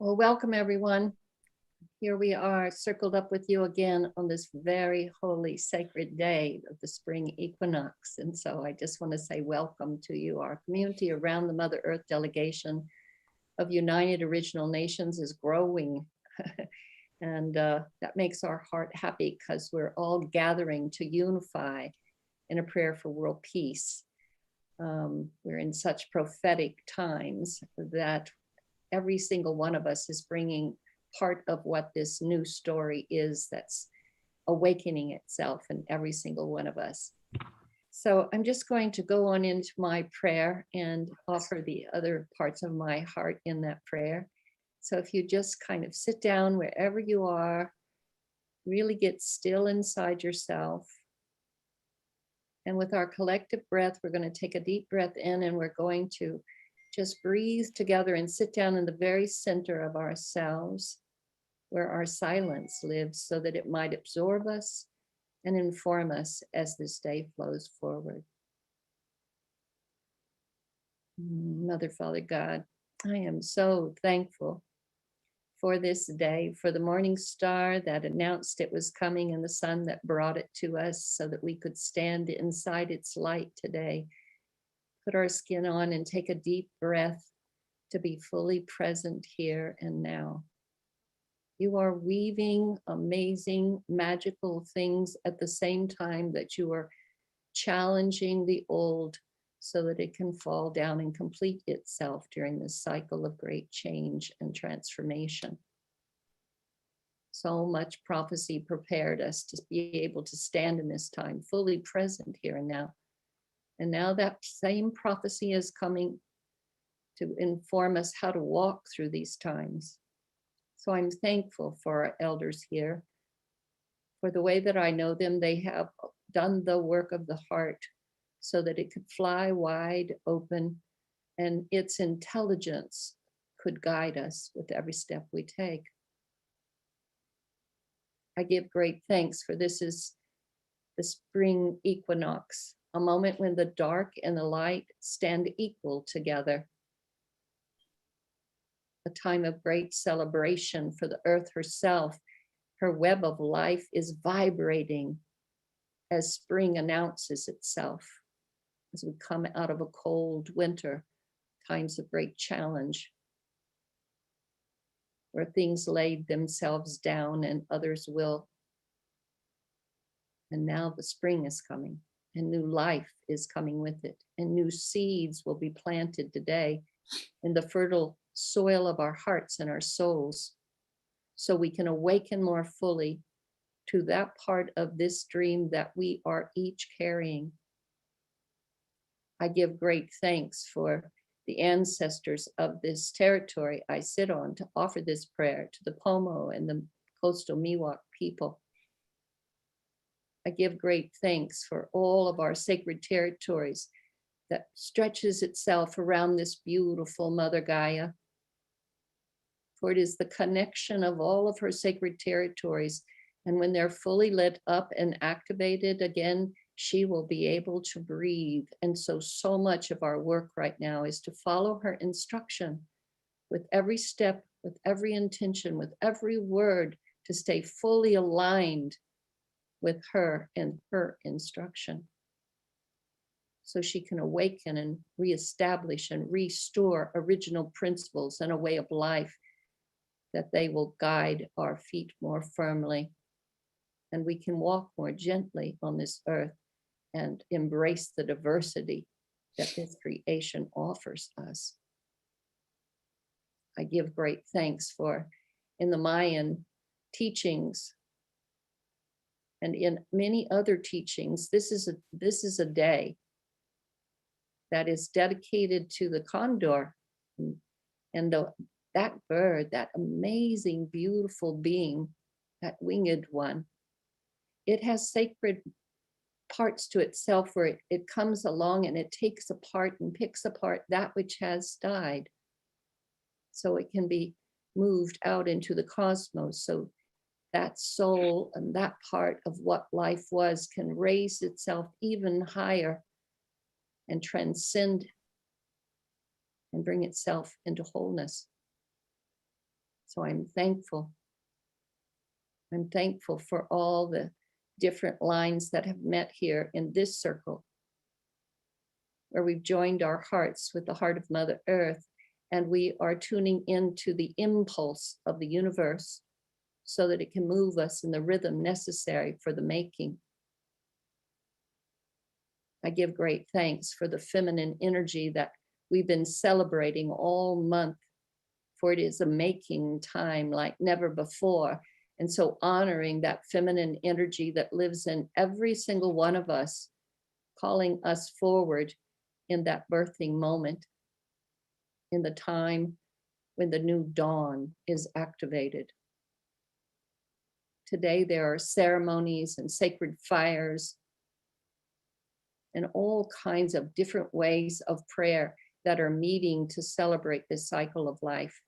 Well, welcome everyone. Here we are circled up with you again on this very holy, sacred day of the spring equinox. And so I just want to say welcome to you. Our community around the Mother Earth Delegation of United Original Nations is growing. And that makes our heart happy because we're all gathering to unify in a prayer for world peace. We're in such prophetic times that every single one of us is bringing part of what this new story is that's awakening itself in every single one of us. So I'm just going to go on into my prayer and offer the other parts of my heart in that prayer. So if you just kind of sit down wherever you are, really get still inside yourself. And with our collective breath, we're going to take a deep breath in and we're going to just breathe together and sit down in the very center of ourselves where our silence lives so that it might absorb us and inform us as this day flows forward. Mother, Father, God, I am so thankful for this day, for the morning star that announced it was coming and the sun that brought it to us so that we could stand inside its light today, put our skin on and take a deep breath to be fully present here and now. You are weaving amazing, magical things at the same time that you are challenging the old so that it can fall down and complete itself during this cycle of great change and transformation. So much prophecy prepared us to be able to stand in this time, fully present here and now. And now that same prophecy is coming to inform us how to walk through these times. So I'm thankful for our elders here, for the way that I know them. They have done the work of the heart so that it could fly wide open and its intelligence could guide us with every step we take. I give great thanks for this is the spring equinox, a moment when the dark and the light stand equal together. A time of great celebration for the earth herself. Her web of life is vibrating as spring announces itself. As we come out of a cold winter, times of great challenge, where things laid themselves down and others will. And now the spring is coming and new life is coming with it. And new seeds will be planted today in the fertile soil of our hearts and our souls, so we can awaken more fully to that part of this dream that we are each carrying. I give great thanks for the ancestors of this territory I sit on to offer this prayer to the Pomo and the coastal Miwok people. I give great thanks for all of our sacred territories that stretches itself around this beautiful Mother Gaia. For it is the connection of all of her sacred territories. And when they're fully lit up and activated again, she will be able to breathe. And so much of our work right now is to follow her instruction with every step, with every intention, with every word, to stay fully aligned with her and her instruction. So she can awaken and reestablish and restore original principles and a way of life that they will guide our feet more firmly, and we can walk more gently on this earth and embrace the diversity that this creation offers us. I give great thanks for, in the Mayan teachings and in many other teachings, this is a day that is dedicated to the condor and that bird, that amazing, beautiful being, that winged one. It has sacred parts to itself where it comes along and it takes apart and picks apart that which has died, so it can be moved out into the cosmos. So that soul and that part of what life was can raise itself even higher and transcend and bring itself into wholeness. So I'm thankful. I'm thankful for all the different lines that have met here in this circle, where we've joined our hearts with the heart of Mother Earth, and we are tuning into the impulse of the universe so that it can move us in the rhythm necessary for the making. I give great thanks for the feminine energy that we've been celebrating all month, for it is a making time like never before. And so honoring that feminine energy that lives in every single one of us, calling us forward in that birthing moment, in the time when the new dawn is activated. Today, there are ceremonies and sacred fires and all kinds of different ways of prayer that are meeting to celebrate this cycle of life.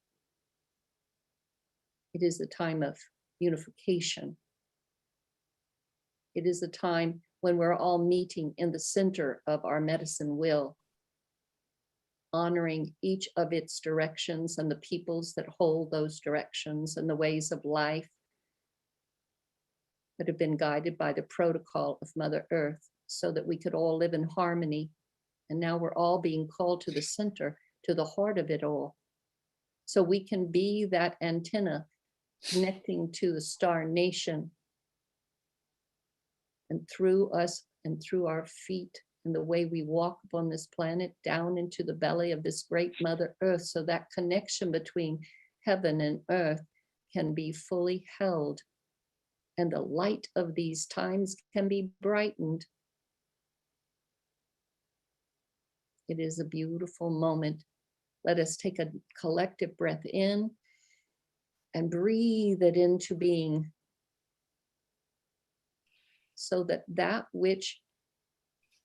It is a time of unification. It is a time when we're all meeting in the center of our medicine wheel, honoring each of its directions and the peoples that hold those directions and the ways of life that have been guided by the protocol of Mother Earth so that we could all live in harmony. And now we're all being called to the center, to the heart of it all. So we can be that antenna connecting to the star nation, and through us and through our feet and the way we walk upon this planet down into the belly of this great Mother Earth, so that connection between heaven and earth can be fully held, and the light of these times can be brightened. It is a beautiful moment. Let us take a collective breath in and breathe it into being, so that that which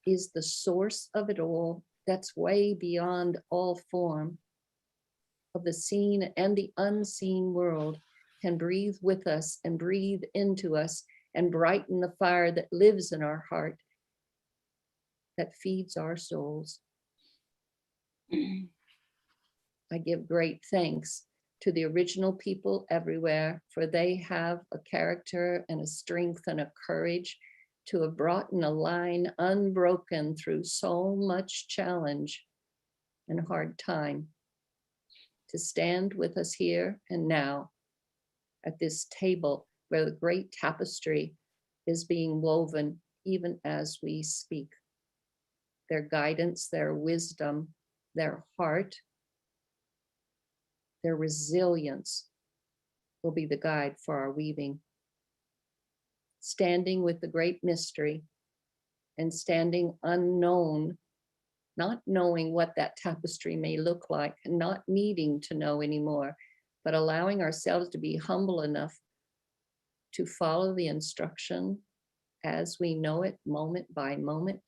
is the source of it all, that's way beyond all form of the seen and the unseen world, can breathe with us and breathe into us and brighten the fire that lives in our heart, that feeds our souls. I give great thanks to the original people everywhere, for they have a character and a strength and a courage to have brought in a line unbroken through so much challenge and hard time, to stand with us here and now at this table where the great tapestry is being woven even as we speak. Their guidance, their wisdom, their heart, their resilience will be the guide for our weaving. Standing with the great mystery and standing unknown, not knowing what that tapestry may look like and not needing to know anymore, but allowing ourselves to be humble enough to follow the instruction as we know it, moment by moment,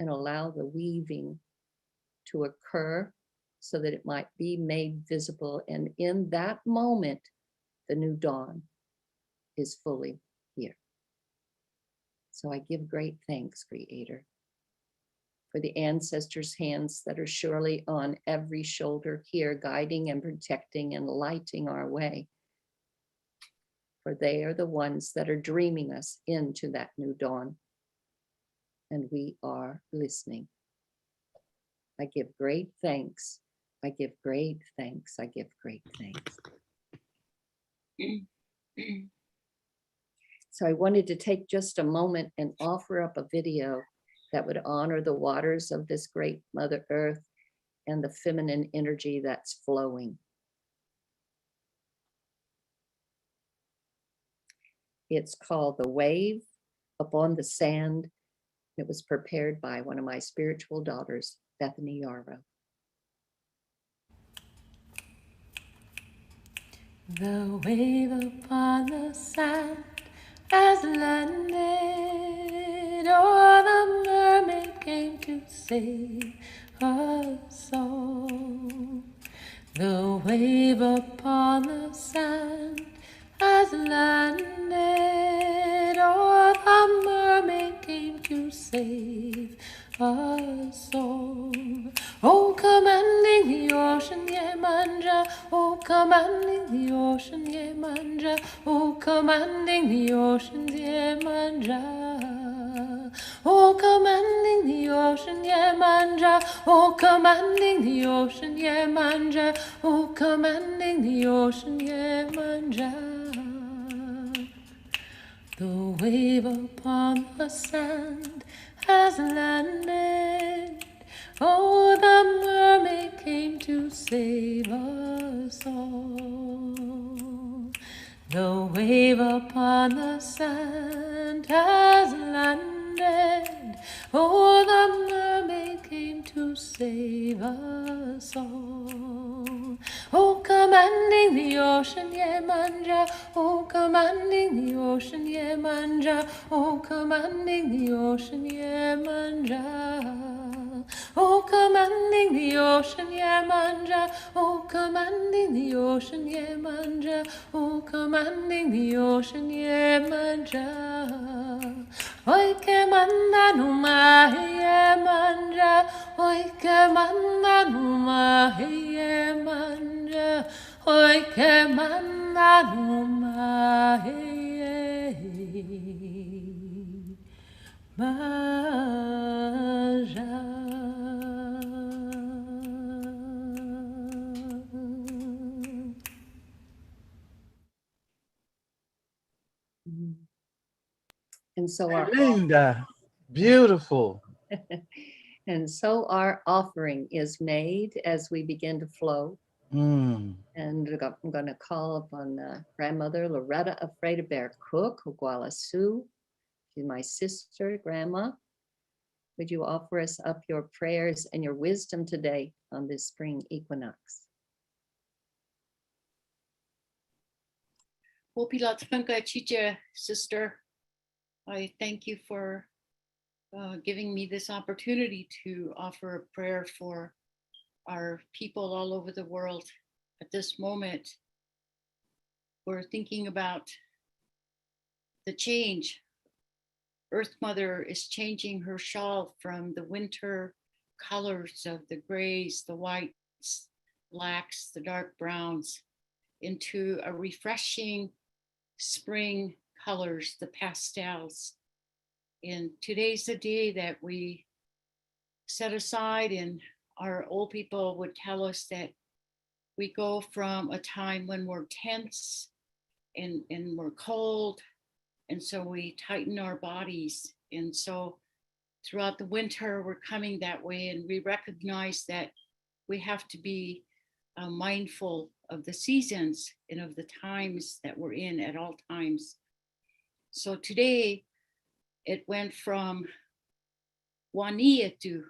and allow the weaving to occur so that it might be made visible. And in that moment, the new dawn is fully here. So I give great thanks, Creator, for the ancestors' hands that are surely on every shoulder here, guiding and protecting and lighting our way. For they are the ones that are dreaming us into that new dawn. And we are listening. I give great thanks. I give great thanks. I give great thanks. So I wanted to take just a moment and offer up a video that would honor the waters of this great Mother Earth and the feminine energy that's flowing. It's called The Wave Upon the Sand. It was prepared by one of my spiritual daughters, Bethany Yarrow. The wave upon the sand has landed, or the mermaid came to save her soul. The wave upon the sand has landed. Oh, the mermaid came to save us all. Oh, commanding the ocean, Yemanja. Oh, commanding the ocean, Yemanja. Oh, commanding the ocean, Yemanja. Oh, commanding the ocean, Yemanja. Oh, commanding the ocean, Yemanja. Oh, commanding the ocean, Yemanja. The wave upon the sand has landed. Oh, the mermaid came to save us all. The wave upon the sand has landed. Oh, the mermaid came to save us all. Oh, commanding the ocean, Yemanja. Oh, commanding the ocean, Yemanja. Oh, commanding the ocean, Yemanja. Oh, commanding the ocean, Yemanja. Oh, commanding the ocean, Yemanja. Oh, commanding the ocean, Yemanja. Oi, que manda numa Yemanja. Oi, que manda numa Yemanja. Oi, que manda numa And so our Linda, beautiful. and so our offering is made as we begin to flow. Mm. And I'm going to call upon grandmother Loretta Afraid of Bear Cook, Oglala Sioux. She's my sister, Grandma. Would you offer us up your prayers and your wisdom today on this spring equinox? Wopilatfunka sister, I thank you for giving me this opportunity to offer a prayer for our people all over the world. At this moment, we're thinking about the change. Earth Mother is changing her shawl from the winter colors of the grays, the whites, blacks, the dark browns, into a refreshing spring colors, the pastels. And today's the day that we set aside, and our old people would tell us that we go from a time when we're tense and we're cold, and so we tighten our bodies. And so throughout the winter, we're coming that way, and we recognize that we have to be mindful of the seasons and of the times that we're in at all times. So today, it went from Wania to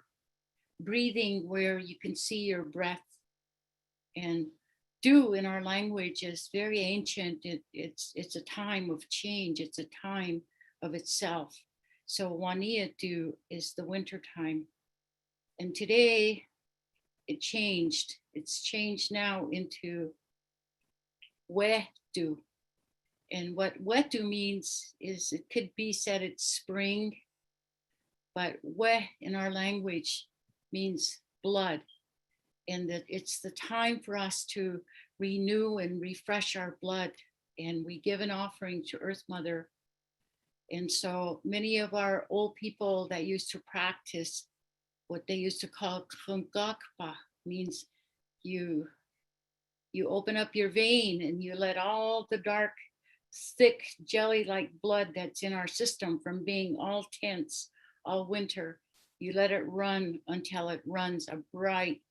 breathing where you can see your breath. And do in our language is very ancient. It's a time of change. It's a time of itself. So Wania do is the winter time. And today it changed. It's changed now into Wetu. And what Wetu means is, it could be said it's spring, but We in our language means blood. And that it's the time for us to renew and refresh our blood. And we give an offering to Earth Mother. And so many of our old people that used to practice what they used to call Angaangaq, means you open up your vein and you let all the dark, thick jelly-like blood that's in our system from being all tense all winter, you let it run until it runs a bright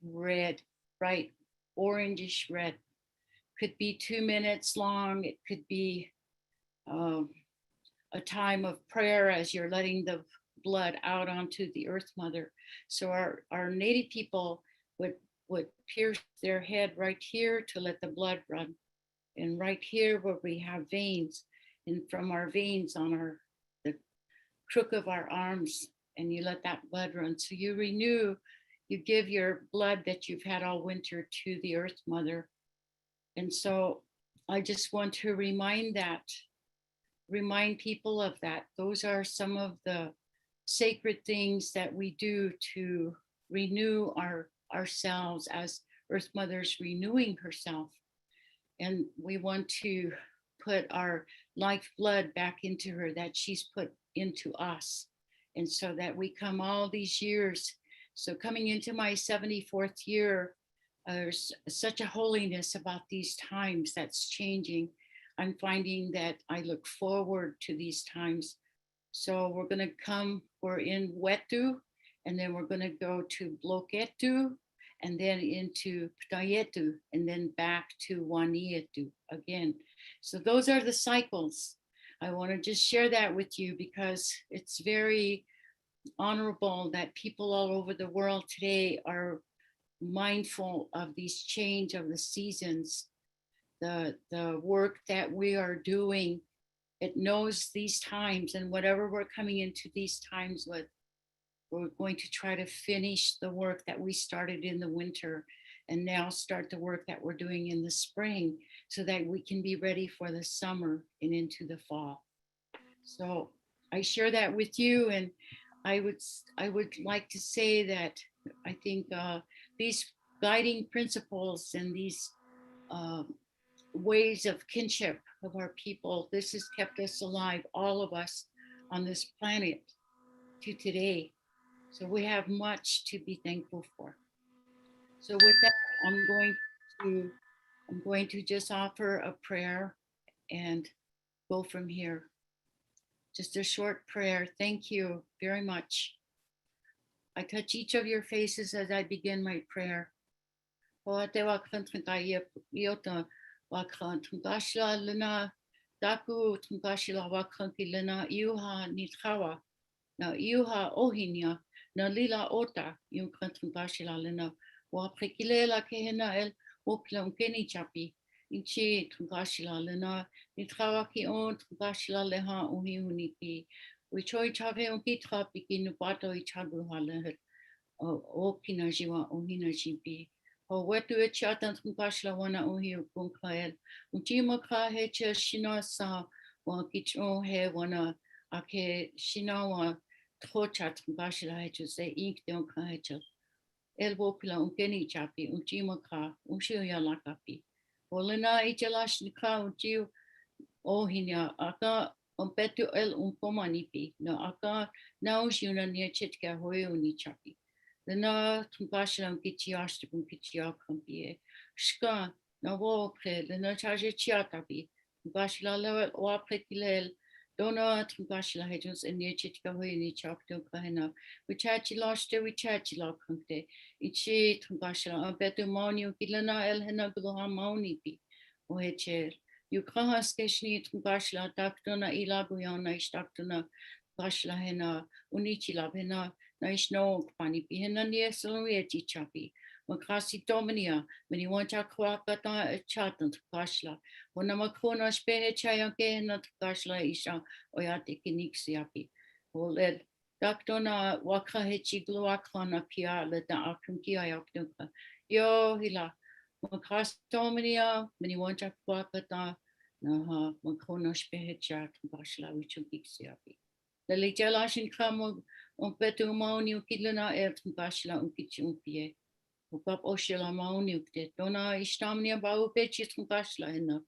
red, bright orangish red. Could be 2 minutes long. It could be a time of prayer as you're letting the blood out onto the Earth Mother. So our native people would pierce their head right here to let the blood run. And right here where we have veins, and from our veins on the crook of our arms, and you let that blood run. So you renew, you give your blood that you've had all winter to the Earth Mother. And so I just want to remind people of that. Those are some of the sacred things that we do to renew ourselves as Earth Mother's renewing herself. And we want to put our lifeblood back into her that she's put into us. And so that we come all these years. So coming into my 74th year, there's such a holiness about these times that's changing. I'm finding that I look forward to these times. So we're going to we're in Wetu, and then we're going to go to Bloketu, and then into Ptayetu, and then back to Wanietu again. So those are the cycles. I want to just share that with you because it's very honorable that people all over the world today are mindful of these change of the seasons, the work that we are doing. It knows these times, and whatever we're coming into these times with, we're going to try to finish the work that we started in the winter and now start the work that we're doing in the spring so that we can be ready for the summer and into the fall. So I share that with you, and I would like to say that I think these guiding principles and these ways of kinship of our people, this has kept us alive, all of us on this planet to today. So we have much to be thankful for. So with that, I'm going to just offer a prayer and go from here. Just a short prayer. Thank you very much. I touch each of your faces as I begin my prayer. Na iuha ohinia na lila ota yung kantungashila lena wa prekilela kehena el wopla unkeni chapi inchi tungashila lena nitrawaki on tungashila leha uhi unipi wichoi chave unki trapi kinu pato ichagu halehet o kina jiwa ohina jipi o wetu e chatan tungashila wana uhi ukunkael unchima ka hecha shina sa wa kichon he wana ake shinawa trochat bashila hecho se ink de onka hecho el wopila unkeni chapi unchimaka unshiya lakapi olena ichalash nika unchi ohinya aka umpetu el umpomanipi no aka na ushuna ni chitka hoyo ni chapi lena tumbashila unkichiash unkichia kampie shka na wopre lena charge chiatapi bashila level wapre kilel Dona Tumbashila Hedges and Nichitka Hoyni Chakto Kahena, which Hachi lost it, which Hachi Lokante, Ichi Tumbashila, Betu Monu, Gilana El Hena Gluha Monipi, Ohecher, Yukaha Skeshni Tumbashila, Daktona Ilaguyana, Ishtaktona, Bashla Hena, Unichila Hena, Naishno, Panipi, Hena Niesalwieti Chapi. Makasi Dominia, when you want to Kwakata Chatan to Kashla, when a Makona Spehe Chayake not Kashla Isha Oyati Kinixiapi, or led Doctona Waka Hechi Gluakana Pia, let the Akumkia Yaknuka. Yo Hila, Makasi Dominia, when you want to Kwakata, Naha, Makona Spehe Chat, Kashla, which you Kixiapi. The Lijalashin Kamo on Petumoni, Kilana Ert, Kashla, Unkichumpie. Upap Oshila Mauniukte, Dona Istamnia Bau Pechit Bashla in the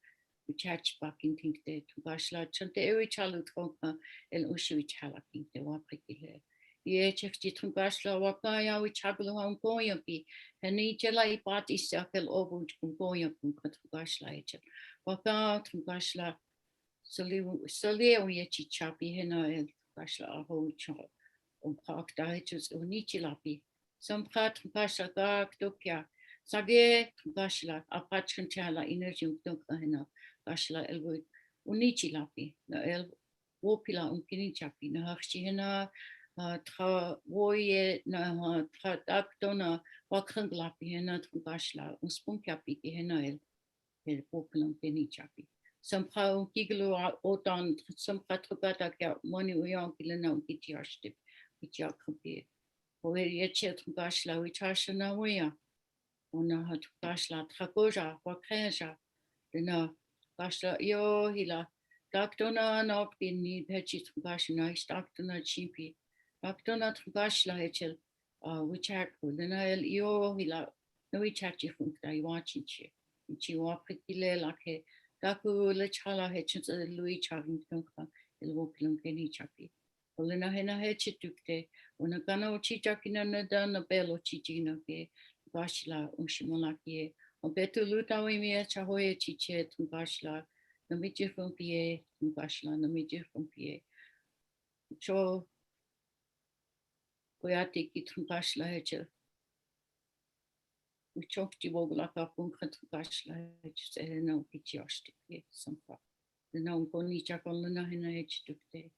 Chach back in Tinkte to Bashla, Chante Ewi Chalut Honka, El Ushi Chalaking, the Wapikile. Ye Chekti Bashla Wakaya, which Haglu Honkoyapi, and Ijela Pati Sakel Obu Kumboyapum Bashla, Waka Bashla, Soleo Yechi Chapi, Hena El Bashla, a whole chop, Park Daitus Unichilapi. Some part Basha Gag Dokia, Sage Bashla, a patchantala energy Dokahena, Bashla Elwood, Unichi Lapi, the El Wopila Unkinichapi, Nahachina, Tra Woye, Nah, Tra Dactona, Wakanglapi, Hena Bashla, Unspunkapi, Hena El Wopila Unkinichapi. Some Pau Giglo Otan, some Patrobata, Moni Uyankilana, Gitiaship, which are compared. Yechet Bashla, which Ashana Wea, Ona had Bashla, Tragoja, Wakeja, the Gashla yo hila. Daktona no pini pechi gashna daktona chipi. Daktona gashla hechel. Wichat udena yo hila. No wichachi funkta iwachichi. Ichi wapikile lake. Daku lechala hechens Louis chavin tunka. Ilwokilum keni chapi. Olena hena hechitukte. Unagano chichakina nada na belo chichina ke. Gashla unshimolaki. Betu lutawi mia chahoye chiche tumbashla, namiji fumpie, tumbashla, namiji fumpie. Cho goyati ki tumbashla heche. Uchok di woglaka punka tumbashla heche, se no pichioshti, sampa. The no goni chakolana hina heche tukte.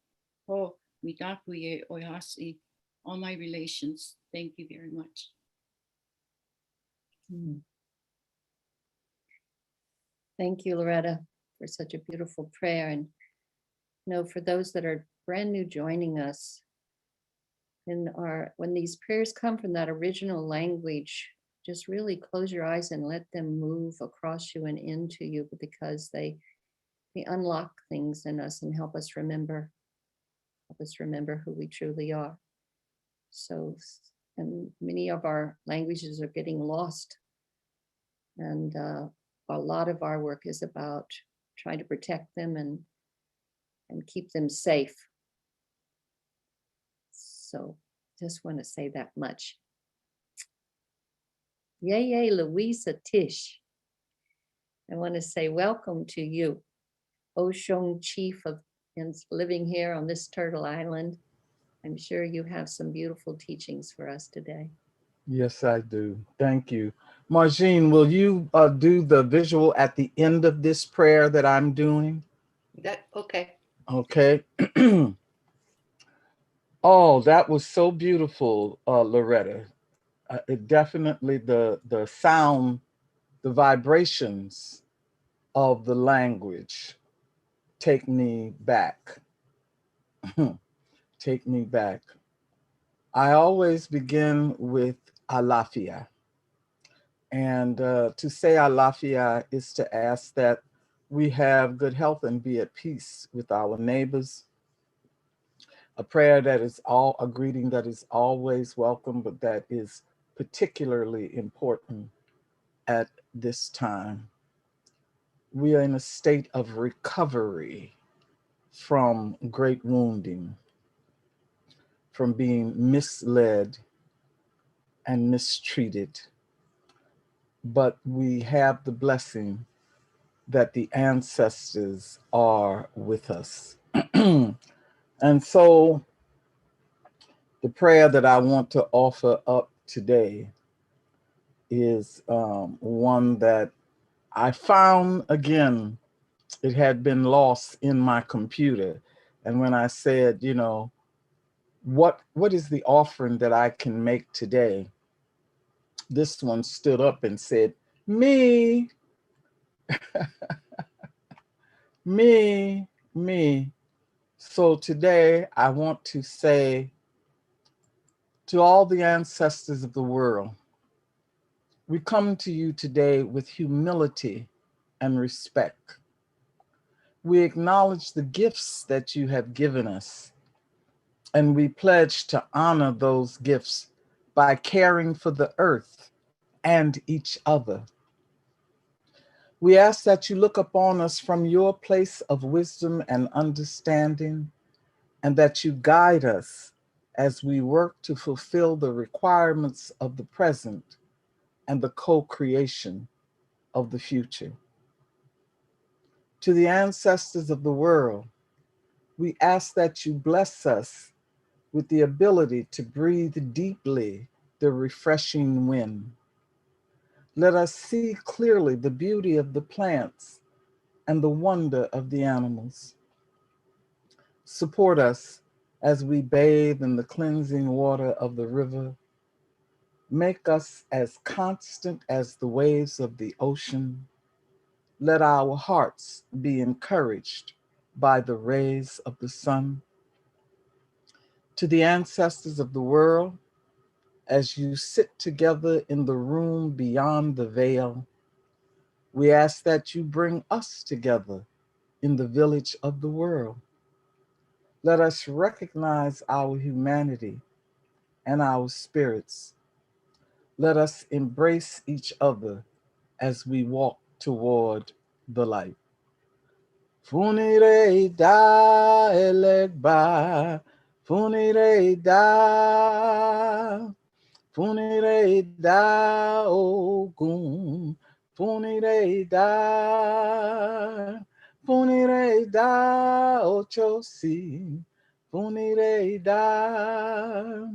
Ho, mitakuye oyasi, all my relations. Thank you very much. Thank you, Loretta, for such a beautiful prayer. And for those that are brand new joining us, when these prayers come from that original language, just really close your eyes and let them move across you and into you, because they unlock things in us and help us remember who we truly are. So, and many of our languages are getting lost. And a lot of our work is about trying to protect them and keep them safe. So just want to say that much. Yay, Luisah Teish. I want to say welcome to you, Oshun chief and living here on this Turtle Island. I'm sure you have some beautiful teachings for us today. Yes, I do. Thank you. Margine, will you do the visual at the end of this prayer that I'm doing? Okay. Okay. Oh, that was so beautiful, Loretta. It definitely, the sound, the vibrations of the language take me back. Take me back. I always begin with alafia. And to say alafia is to ask that we have good health and be at peace with our neighbors. A prayer that is a greeting that is always welcome, but that is particularly important at this time. We are in a state of recovery from great wounding, from being misled and mistreated. But we have the blessing that the ancestors are with us. And so the prayer that I want to offer up today is one that I found again. It had been lost in my computer. And when I said, what is the offering that I can make today? This one stood up and said, me, me. So today I want to say to all the ancestors of the world, we come to you today with humility and respect. We acknowledge the gifts that you have given us, and we pledge to honor those gifts by caring for the earth and each other. We ask that you look upon us from your place of wisdom and understanding, and that you guide us as we work to fulfill the requirements of the present and the co-creation of the future. To the ancestors of the world, we ask that you bless us with the ability to breathe deeply the refreshing wind. Let us see clearly the beauty of the plants and the wonder of the animals. Support us as we bathe in the cleansing water of the river. Make us as constant as the waves of the ocean. Let our hearts be encouraged by the rays of the sun. To the ancestors of the world, as you sit together in the room beyond the veil, We ask that you bring us together in the village of the world. Let us recognize our humanity and our spirits. Let us embrace each other as we walk toward the light. Funire da elegba, funire da, funire da ogun, funire da, funire da ochosi, funire da.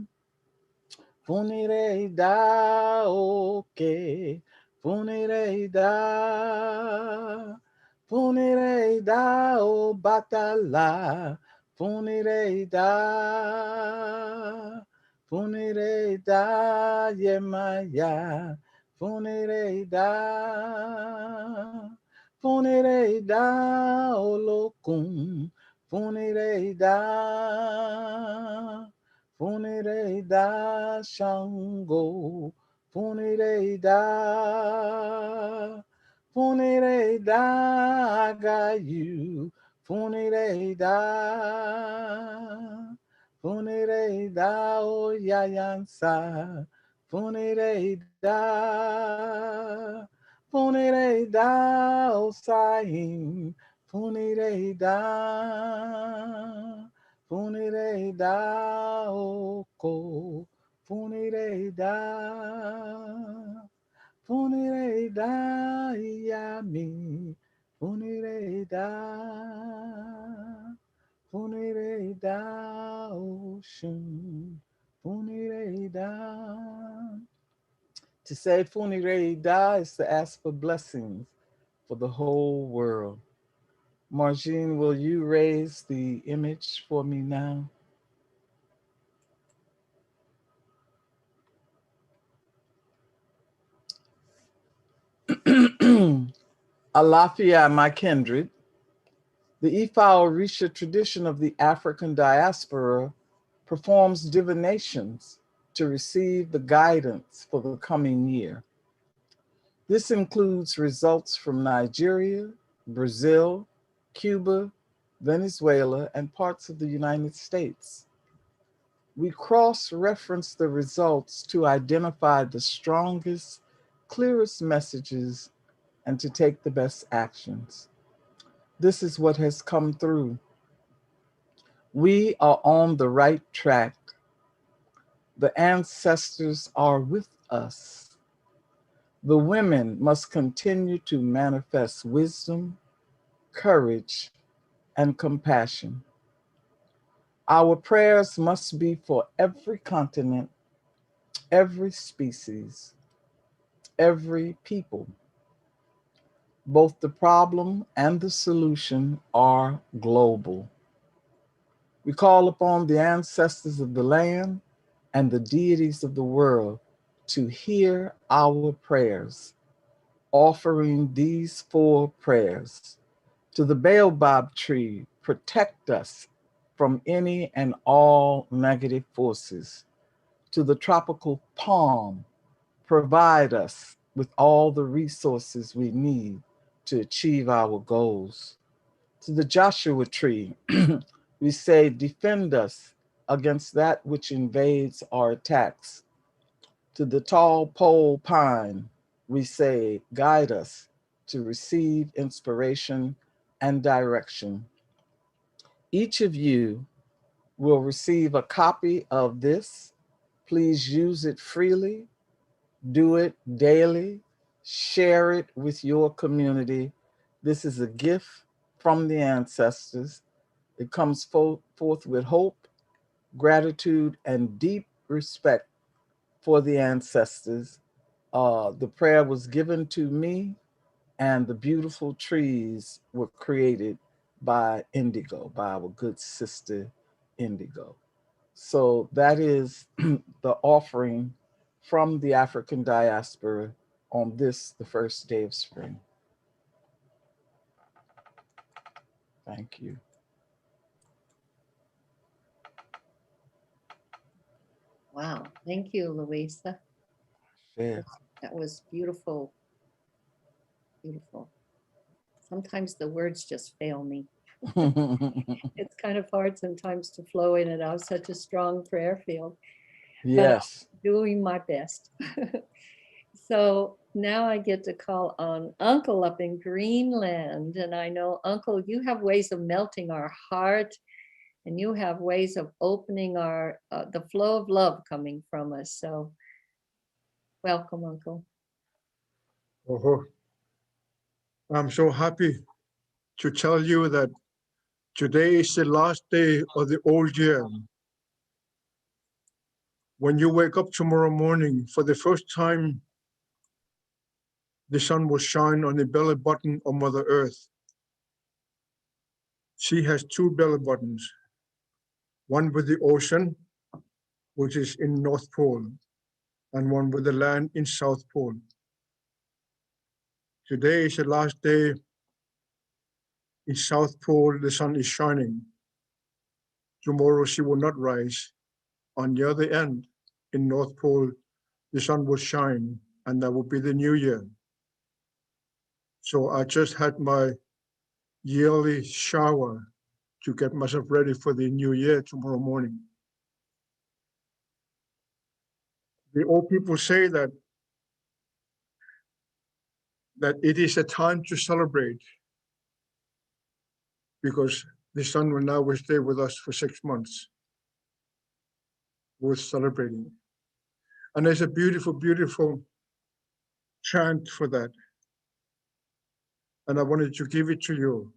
Funire da oke, funire da, funire da o batala, funire da yemaya, funire da olokun, funire da. Funire da Shango, funire da Agayu, funire da Oyayansa, funire da Osaim, funire da. Funire da oko, funire da yami, funire da ocean, funire da. To say funire da is to ask for blessings for the whole world. Margine, will you raise the image for me now? Alafia, my kindred, the Ifa Orisha tradition of the African diaspora performs divinations to receive the guidance for the coming year. This includes results from Nigeria, Brazil, Cuba, Venezuela, and parts of the United States. We cross-reference the results to identify the strongest, clearest messages and to take the best actions. This is what has come through. We are on the right track. The ancestors are with us. The women must continue to manifest wisdom, courage, and compassion. Our prayers must be for every continent, every species, every people. Both the problem and the solution are global. We call upon the ancestors of the land and the deities of the world to hear our prayers, offering these 4 prayers. To the baobab tree, protect us from any and all negative forces. To the tropical palm, provide us with all the resources we need to achieve our goals. To the Joshua tree, we say, defend us against that which invades our attacks. To the tall pole pine, we say, guide us to receive inspiration and direction. Each of you will receive a copy of this. Please use it freely, do it daily, share it with your community. This is a gift from the ancestors. It comes forth with hope, gratitude, and deep respect for the ancestors. The prayer was given to me, and the beautiful trees were created by Indigo, by our good sister Indigo. So that is the offering from the African diaspora on this, the first day of spring. Thank you. Wow. Thank you, Luisah. Yeah. That was beautiful. Beautiful. Sometimes the words just fail me. It's kind of hard sometimes to flow in and out such a strong prayer field. Yes. Doing my best. So now I get to call on Uncle up in Greenland. And I know, Uncle, you have ways of melting our heart, and you have ways of opening our the flow of love coming from us. So welcome, Uncle. Oh, I'm so happy to tell you that today is the last day of the old year. When you wake up tomorrow morning, for the first time, the sun will shine on the belly button of Mother Earth. She has two belly buttons, one with the ocean, which is in North Pole, and one with the land in South Pole. Today is the last day in South Pole, the sun is shining. Tomorrow she will not rise. On the other end, in North Pole, the sun will shine, and that will be the new year. So I just had my yearly shower to get myself ready for the new year tomorrow morning. The old people say that it is a time to celebrate because the sun will now stay with us for 6 months. We're celebrating. And there's a beautiful, beautiful chant for that. And I wanted to give it to you.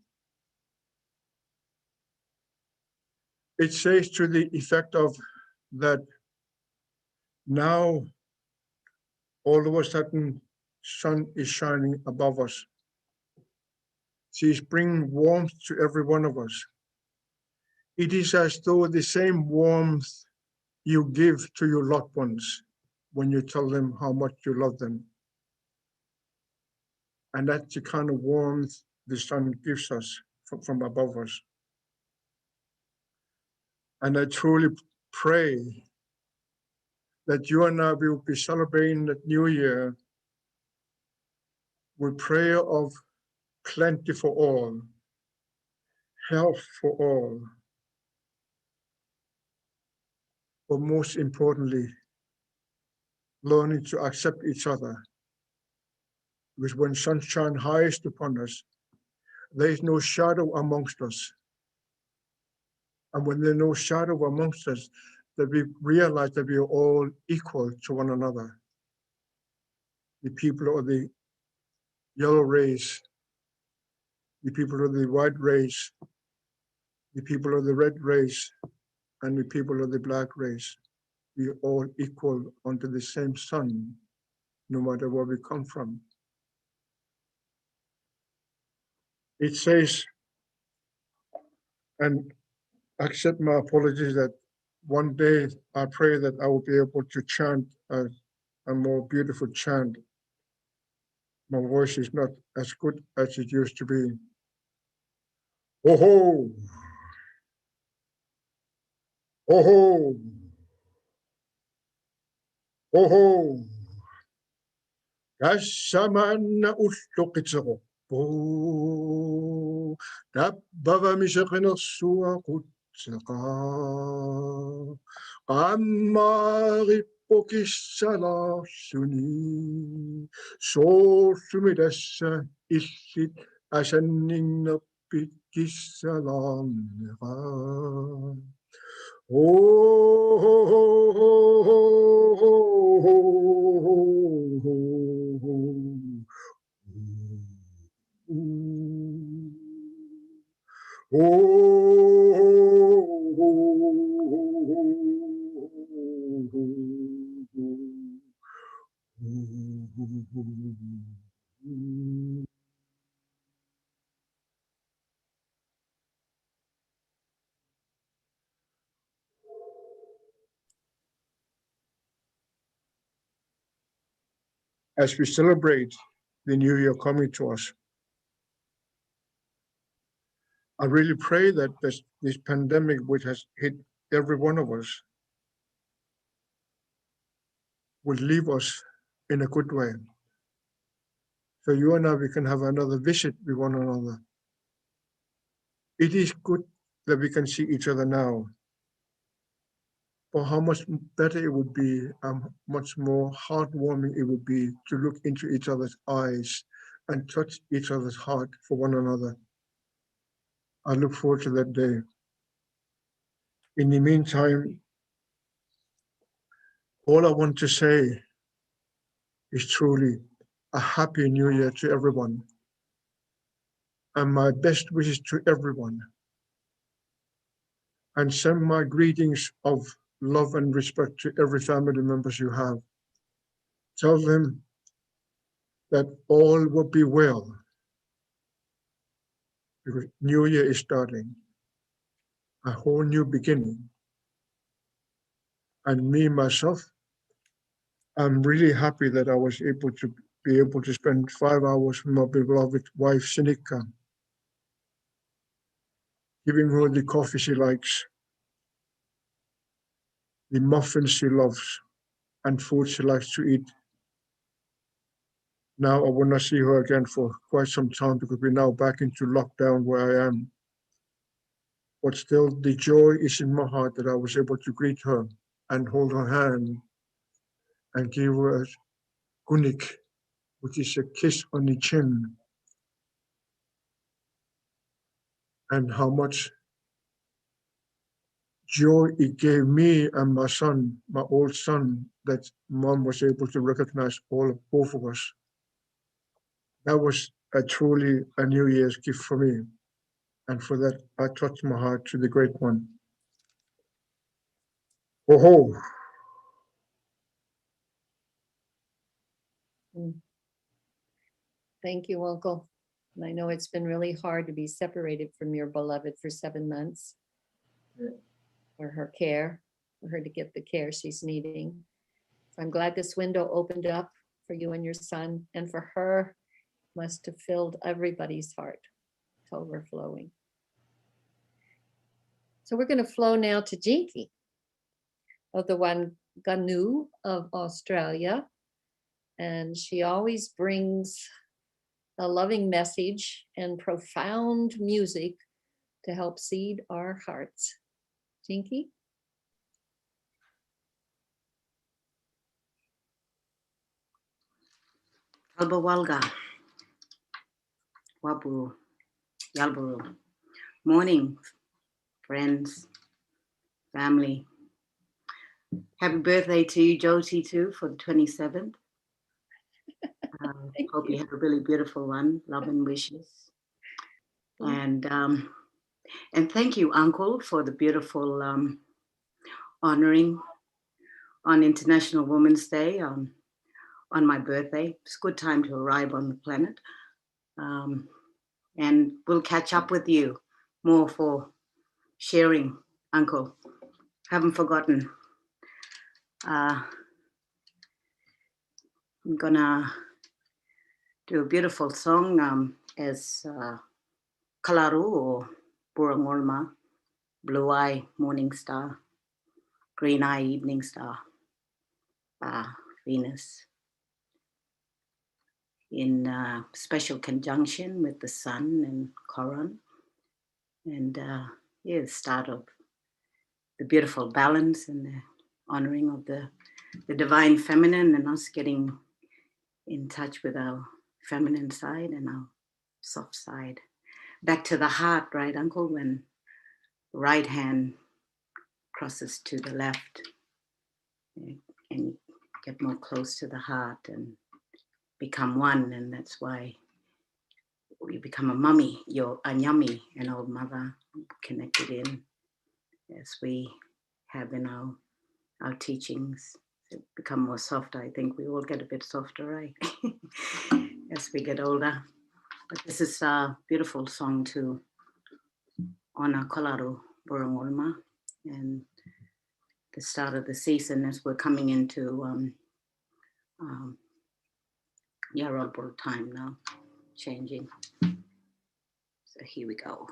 It says to the effect of that now all of a sudden sun is shining above us. She's bringing warmth to every one of us. It is as though the same warmth you give to your loved ones when you tell them how much you love them. And that's the kind of warmth the sun gives us from above us. And I truly pray that you and I will be celebrating the new year with prayer of plenty for all, health for all, but most importantly, learning to accept each other. Because when sunshine highest upon us, there is no shadow amongst us. And when there's no shadow amongst us, that we realize that we are all equal to one another. The people of the yellow race, the people of the white race, the people of the red race, and the people of the black race. We are all equal under the same sun, no matter where we come from. It says, and accept my apologies that one day I pray that I will be able to chant a more beautiful chant. My voice is not as good as it used to be. Oh ho! Oh ho! Oh ho! Kasamaan na uslokitsako po. Tapava misakinosuwa kutsaka. Kamaripokisala suni. So sumidasa isit asaning napikisalam nira. Oh, ho, ho, ho, ho, ho, ho, ho, ho, as we celebrate the new year coming to us, I really pray that this pandemic, which has hit every one of us, will leave us in a good way. So you and I, we can have another visit with one another. It is good that we can see each other now. But how much better it would be, much more heartwarming it would be to look into each other's eyes and touch each other's heart for one another. I look forward to that day. In the meantime, all I want to say is truly a happy new year to everyone. And my best wishes to everyone. And send my greetings of love and respect to every family members you have. Tell them that all will be well, because new year is starting, a whole new beginning. And me, myself, I'm really happy that I was able to spend 5 hours with my beloved wife, Sinika, giving her the coffee she likes, the muffins she loves, and food she likes to eat. Now I will not see her again for quite some time because we're now back into lockdown where I am. But still, the joy is in my heart that I was able to greet her and hold her hand and give her a kunik, which is a kiss on the chin, and how much joy it gave me and my son, my old son, that mom was able to recognize both of us. That was truly a New Year's gift for me. And for that, I touched my heart to the Great One. Oh ho! Thank you, Uncle. And I know it's been really hard to be separated from your beloved for 7 months. For her care, for her to get the care she's needing. So I'm glad this window opened up for you and your son, and for her must have filled everybody's heart to overflowing. So we're going to flow now to Jingki of the Wanganui of Australia. And she always brings a loving message and profound music to help seed our hearts. Jingki? Albawalga, Wabu, Yalburu. Morning, friends, family. Happy birthday to you, Jyoti, too, for the 27th. Hope you have a really beautiful one. Love and wishes. And thank you, Uncle, for the beautiful honoring on International Women's Day on my birthday. It's a good time to arrive on the planet. And we'll catch up with you more for sharing, Uncle. Haven't forgotten. I'm gonna do a beautiful song as Kalaru or Burangolma, Blue Eye Morning Star, Green Eye Evening Star, Venus, in special conjunction with the Sun and Choron. And yeah, the start of the beautiful balance and the honoring of the divine feminine, and us getting in touch with our feminine side and our soft side. Back to the heart, right, Uncle? When right hand crosses to the left and get more close to the heart and become one. And that's why we become a mummy, your anyami, an old mother connected in, as we have in our teachings. Become more softer. I think we all get a bit softer, right? As we get older. But this is a beautiful song to honor Kalaru Burangolma and the start of the season as we're coming into Yarrabul time now, changing. So here we go.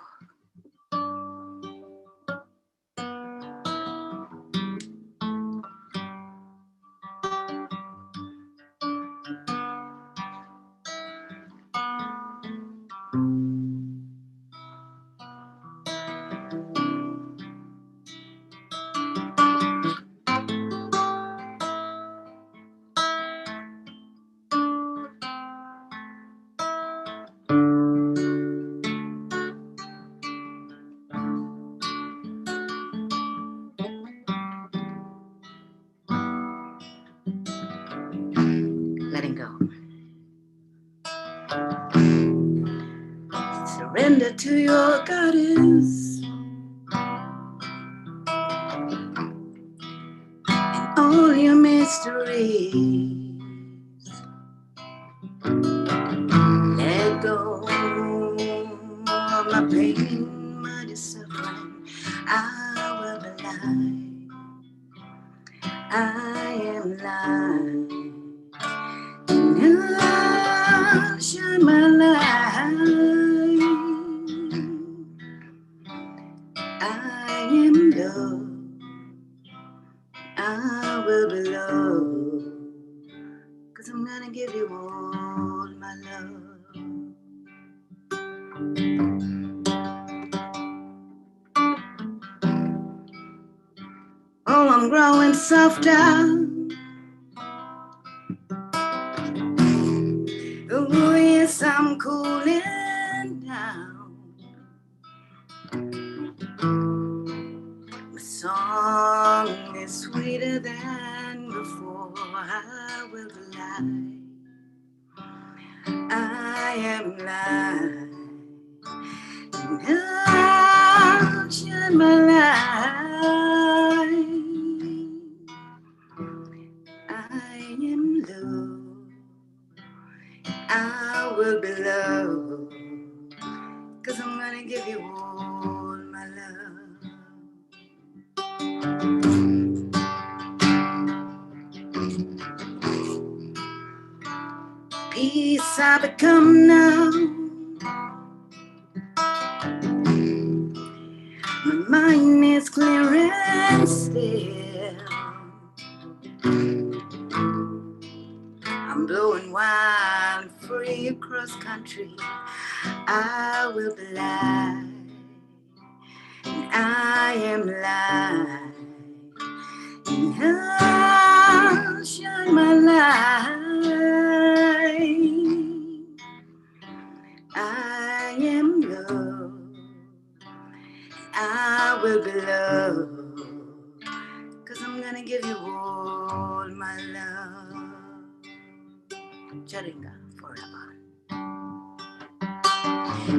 letting go. Surrender to your goddess and all your mysteries. Let go of my pain, my suffering. I will be light. I am light. Now shine my light. I am love. I will be loved. 'Cause I'm gonna give you all my love. Oh, I'm growing softer. Oh, yes, I'm cooling down. My song is sweeter than before. I will be light. I am light. Now shine my light. I am love. I will be loved. 'Cause I'm gonna give you all my love. Peace I become now. My mind is clear and still. I'm blowing wild and free across country. I will be light. And I am light. And I'll shine my light. I am love. I will be loved. 'Cause I'm gonna give you all my love. Jaringa forever.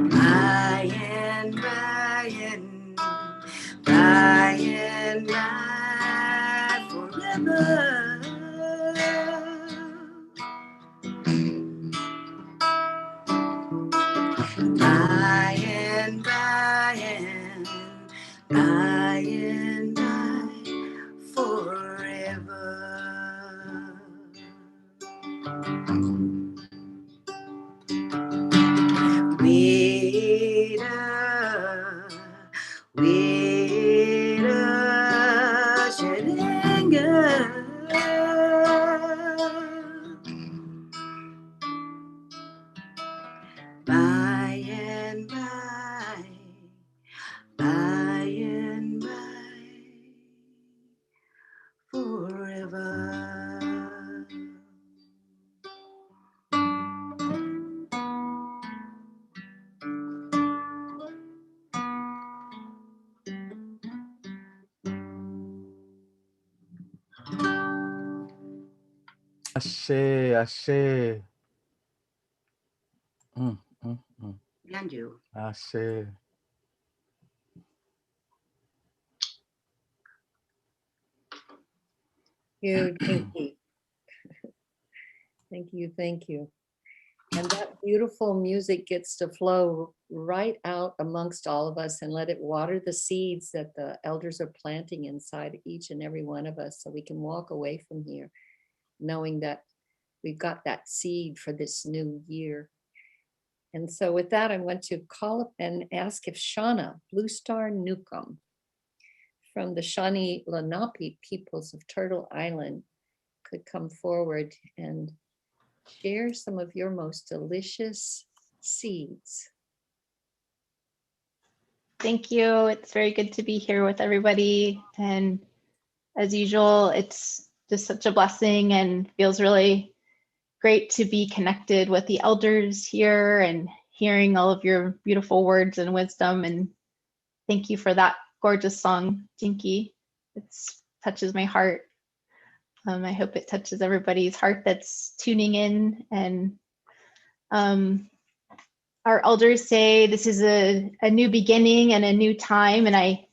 By and by and by and by forever. By and by and by and by forever. Wida, wida, Jaringa. By and by forever. Ashe, ashe. Mm, mm, mm. And you. Ashe. You, Jingki. Thank you, thank you. And that beautiful music gets to flow right out amongst all of us and let it water the seeds that the elders are planting inside each and every one of us so we can walk away from here knowing that we've got that seed for this new year. And so with that, I want to call up and ask if Shawna, Bluestar Newcomb, from the Shawnee Lenape peoples of Turtle Island could come forward and share some of your most delicious seeds. Thank you. It's very good to be here with everybody. And as usual, it's just such a blessing and feels really great to be connected with the elders here and hearing all of your beautiful words and wisdom. And thank you for that gorgeous song, Jingki. It touches my heart. I hope it touches everybody's heart that's tuning in. And our elders say this is a new beginning and a new time. And I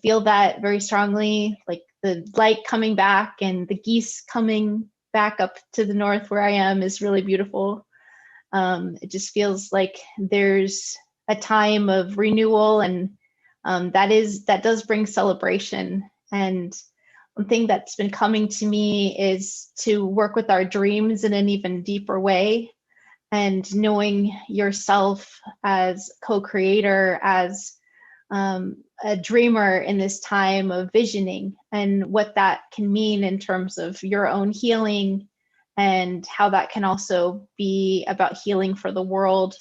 feel that very strongly, like the light coming back and the geese coming back up to the north where I am is really beautiful. It just feels like there's a time of renewal, and that does bring celebration. And one thing that's been coming to me is to work with our dreams in an even deeper way, and knowing yourself as co-creator, as a dreamer in this time of visioning, and what that can mean in terms of your own healing, and how that can also be about healing for the world,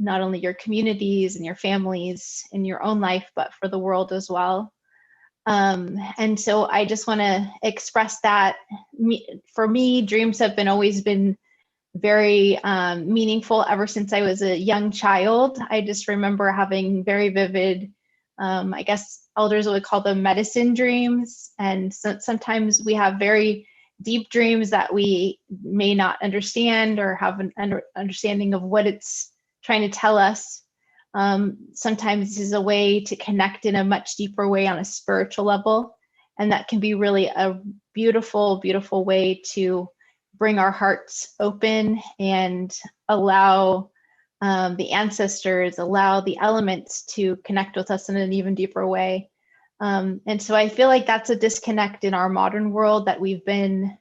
not only your communities and your families in your own life, but for the world as well. And so I just want to express that. For me, dreams have always been very meaningful ever since I was a young child. I just remember having very vivid, I guess elders would call them medicine dreams. And so sometimes we have very deep dreams that we may not understand or have an understanding of what it's trying to tell us. Sometimes this is a way to connect in a much deeper way on a spiritual level. And that can be really a beautiful, beautiful way to bring our hearts open and allow the ancestors, allow the elements to connect with us in an even deeper way. And so I feel like that's a disconnect in our modern world that we've been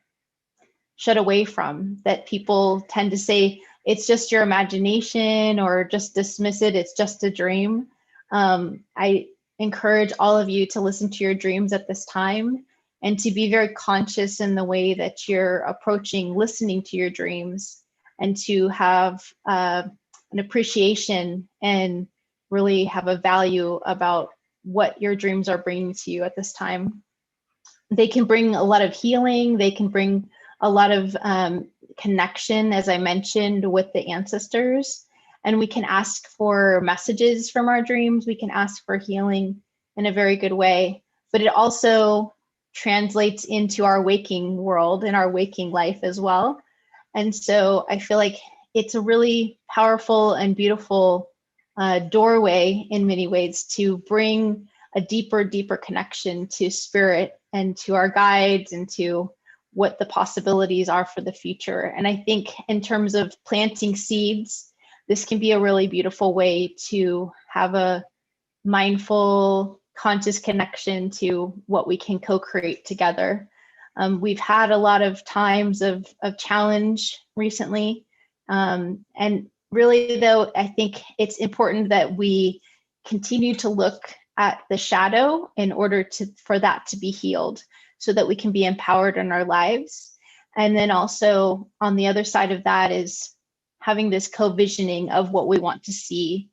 shut away from, that people tend to say, it's just your imagination, or just dismiss it, it's just a dream. I encourage all of you to listen to your dreams at this time, and to be very conscious in the way that you're approaching listening to your dreams, and to have an appreciation and really have a value about what your dreams are bringing to you at this time. They can bring a lot of healing. They can bring a lot of connection, as I mentioned, with the ancestors. And we can ask for messages from our dreams. We can ask for healing in a very good way. But it also translates into our waking world and our waking life as well. And so I feel like it's a really powerful and beautiful doorway in many ways to bring a deeper, deeper connection to spirit and to our guides and to what the possibilities are for the future. And I think in terms of planting seeds, this can be a really beautiful way to have a mindful, conscious connection to what we can co-create together. We've had a lot of times of challenge recently. And really, though, I think it's important that we continue to look at the shadow in order for that to be healed, so that we can be empowered in our lives. And then also on the other side of that is having this co-visioning of what we want to see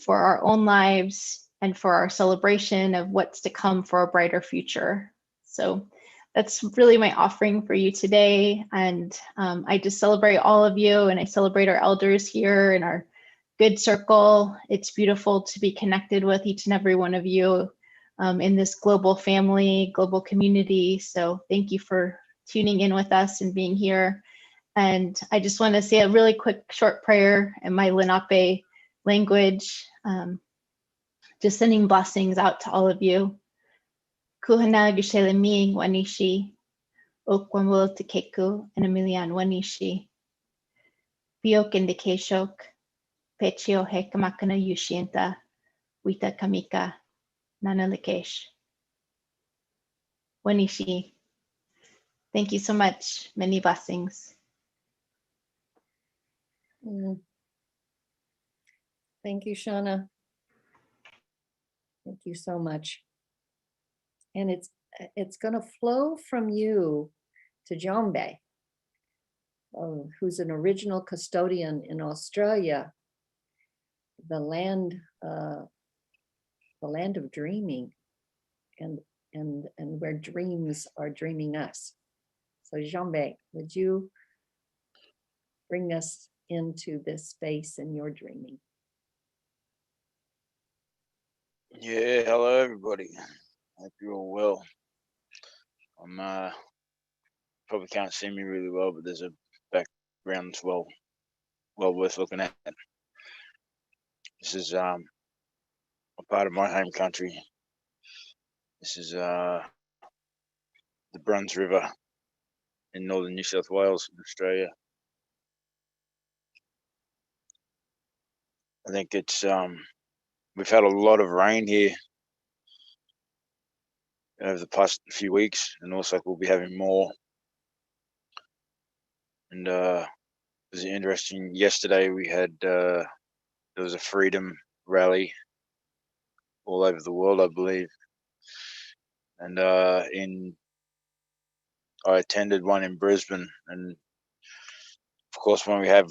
for our own lives and for our celebration of what's to come for a brighter future. So that's really my offering for you today. And I just celebrate all of you, and I celebrate our elders here in our good circle. It's beautiful to be connected with each and every one of you in this global family, global community. So thank you for tuning in with us and being here. And I just want to say a really quick short prayer in my Lenape language, just sending blessings out to all of you. Kuhana Gishelemi Wanishi, Okwamul Tekeku, and Emilian Wanishi. Biok Indikeshok, Pechio Hekamakana Yushienta, Wita Kamika, Nana Likesh. Wanishi. Thank you so much. Many blessings. Thank you, Shawna. Thank you so much. And it's going to flow from you to Jarmbi, who's an original custodian in Australia, the land of dreaming, and where dreams are dreaming us. So Jarmbi, would you bring us into this space in your dreaming? Yeah, hello everybody. Hope you're all well. I'm probably can't see me really well, but there's a background that's well worth looking at. This is a part of my home country. This is the Bruns River in northern New South Wales, in Australia. I think it's we've had a lot of rain here over the past few weeks, and also we'll be having more. And it was interesting. Yesterday we had there was a freedom rally all over the world, I believe, and I attended one in Brisbane, and of course, when we have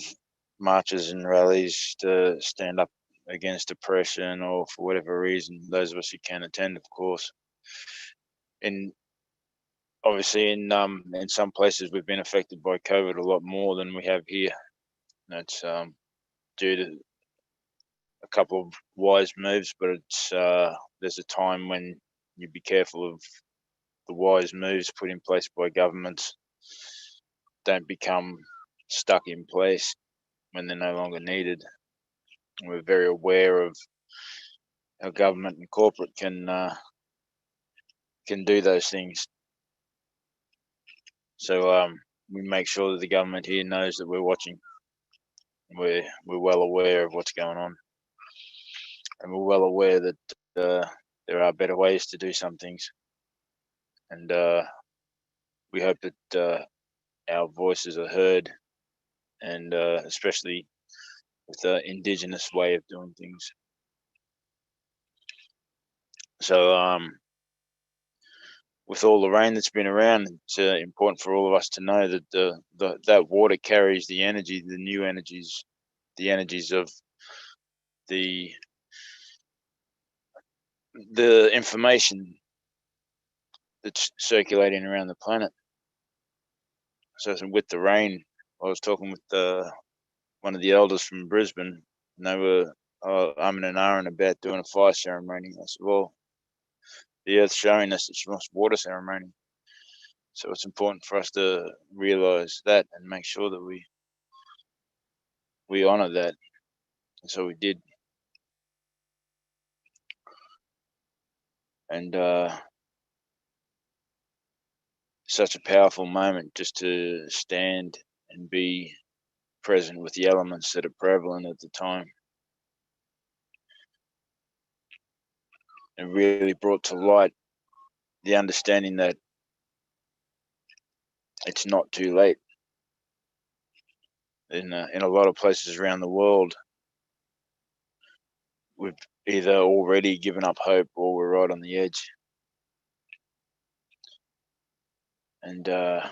marches and rallies to stand up against oppression or for whatever reason, those of us who can attend, of course, in obviously in some places we've been affected by COVID a lot more than we have here. That's due to a couple of wise moves, but it's there's a time when you be careful of the wise moves put in place by governments don't become stuck in place when they're no longer needed. We're very aware of how government and corporate can do those things. So we make sure that the government here knows that we're watching. We're well aware of what's going on, and we're well aware that there are better ways to do some things, and we hope that our voices are heard, and especially with the Indigenous way of doing things. So with all the rain that's been around, it's important for all of us to know that that water carries the energy, the new energies, the energies of the information that's circulating around the planet. So with the rain, I was talking with one of the elders from Brisbane, and they were umming and ahhing about doing a fire ceremony. I said, well, the earth's showing us that she wants water ceremony. So it's important for us to realise that and make sure that we honour that. And so we did. And such a powerful moment just to stand and be present with the elements that are prevalent at the time. It really brought to light the understanding that it's not too late. In a lot of places around the world, we've either already given up hope or we're right on the edge. And I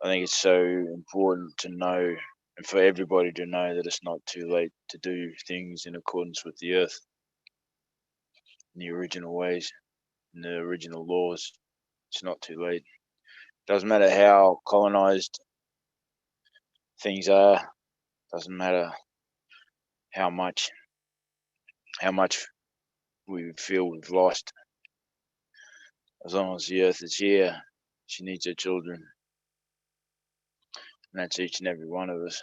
think it's so important to know, and for everybody to know, that it's not too late to do things in accordance with the earth, in the original ways, in the original laws. It's not too late. Doesn't matter how colonized things are. Doesn't matter how much we feel we've lost. As long as the earth is here, she needs her children. And that's each and every one of us.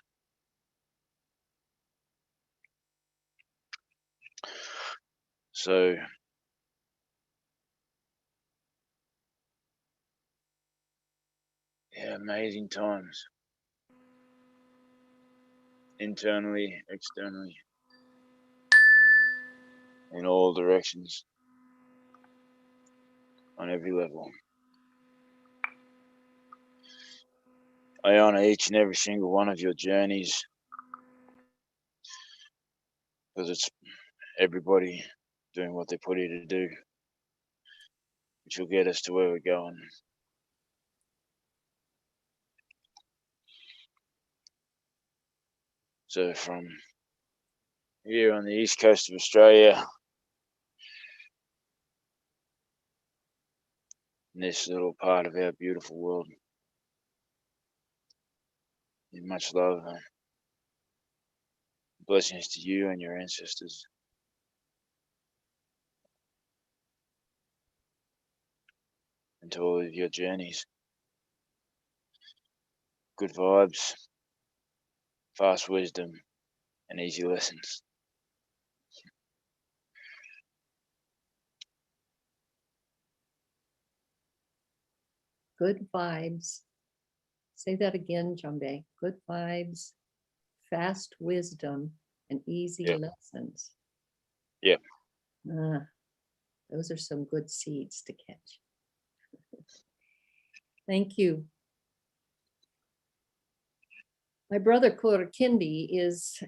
So yeah, amazing times. Internally, externally, in all directions, on every level. I honor each and every single one of your journeys, because it's everybody doing what they're put here to do, which will get us to where we're going. So from here on the east coast of Australia, in this little part of our beautiful world, much love and blessings to you and your ancestors. into all of your journeys. Good vibes, fast wisdom, and easy lessons. Good vibes. Say that again, Jarmbi. Good vibes, fast wisdom, and easy Yeah. lessons. Yeah. Those are some good seeds to catch. Thank you. My brother Kurikindi is,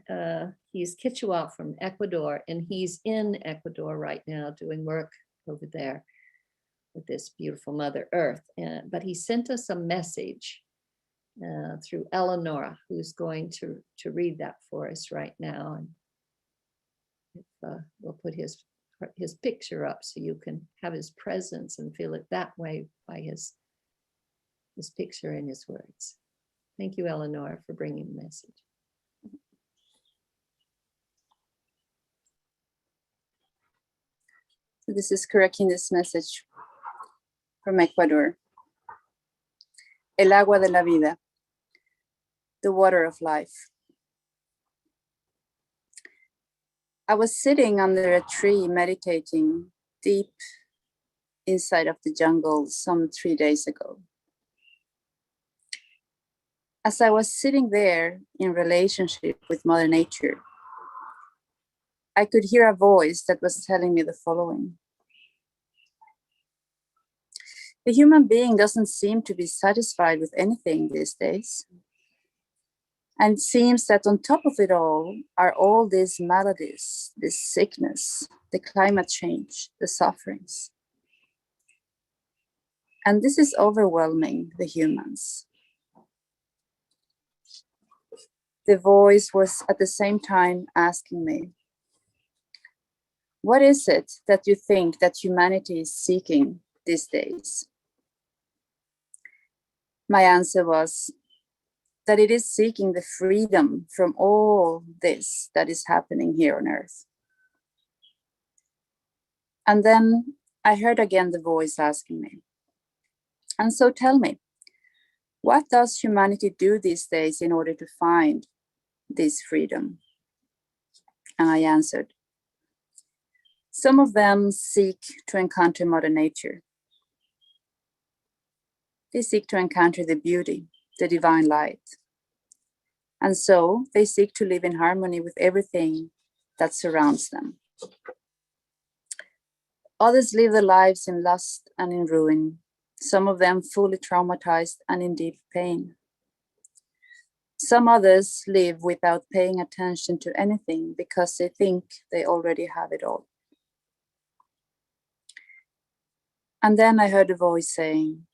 he's Kichua from Ecuador, and he's in Ecuador right now doing work over there with this beautiful Mother Earth. But he sent us a message through Eleanor, who's going to read that for us right now. And if, we'll put his picture up so you can have his presence and feel it that way by his picture and his words. Thank you, Eleanor, for bringing the message. So this is Kurikindi's message from Ecuador. El agua de la vida, the water of life. I was sitting under a tree meditating deep inside of the jungle some 3 days ago. As I was sitting there in relationship with Mother Nature, I could hear a voice that was telling me the following. The human being doesn't seem to be satisfied with anything these days. And it seems that on top of it all are all these maladies, this sickness, the climate change, the sufferings. And this is overwhelming the humans. The voice was at the same time asking me, what is it that you think that humanity is seeking these days? My answer was that it is seeking the freedom from all this that is happening here on Earth. And then I heard again the voice asking me, and so tell me, what does humanity do these days in order to find this freedom? And I answered, some of them seek to encounter Mother Nature. They seek to encounter the beauty, the divine light. And so they seek to live in harmony with everything that surrounds them. Others live their lives in lust and in ruin, some of them fully traumatized and in deep pain. Some others live without paying attention to anything because they think they already have it all. And then I heard a voice saying,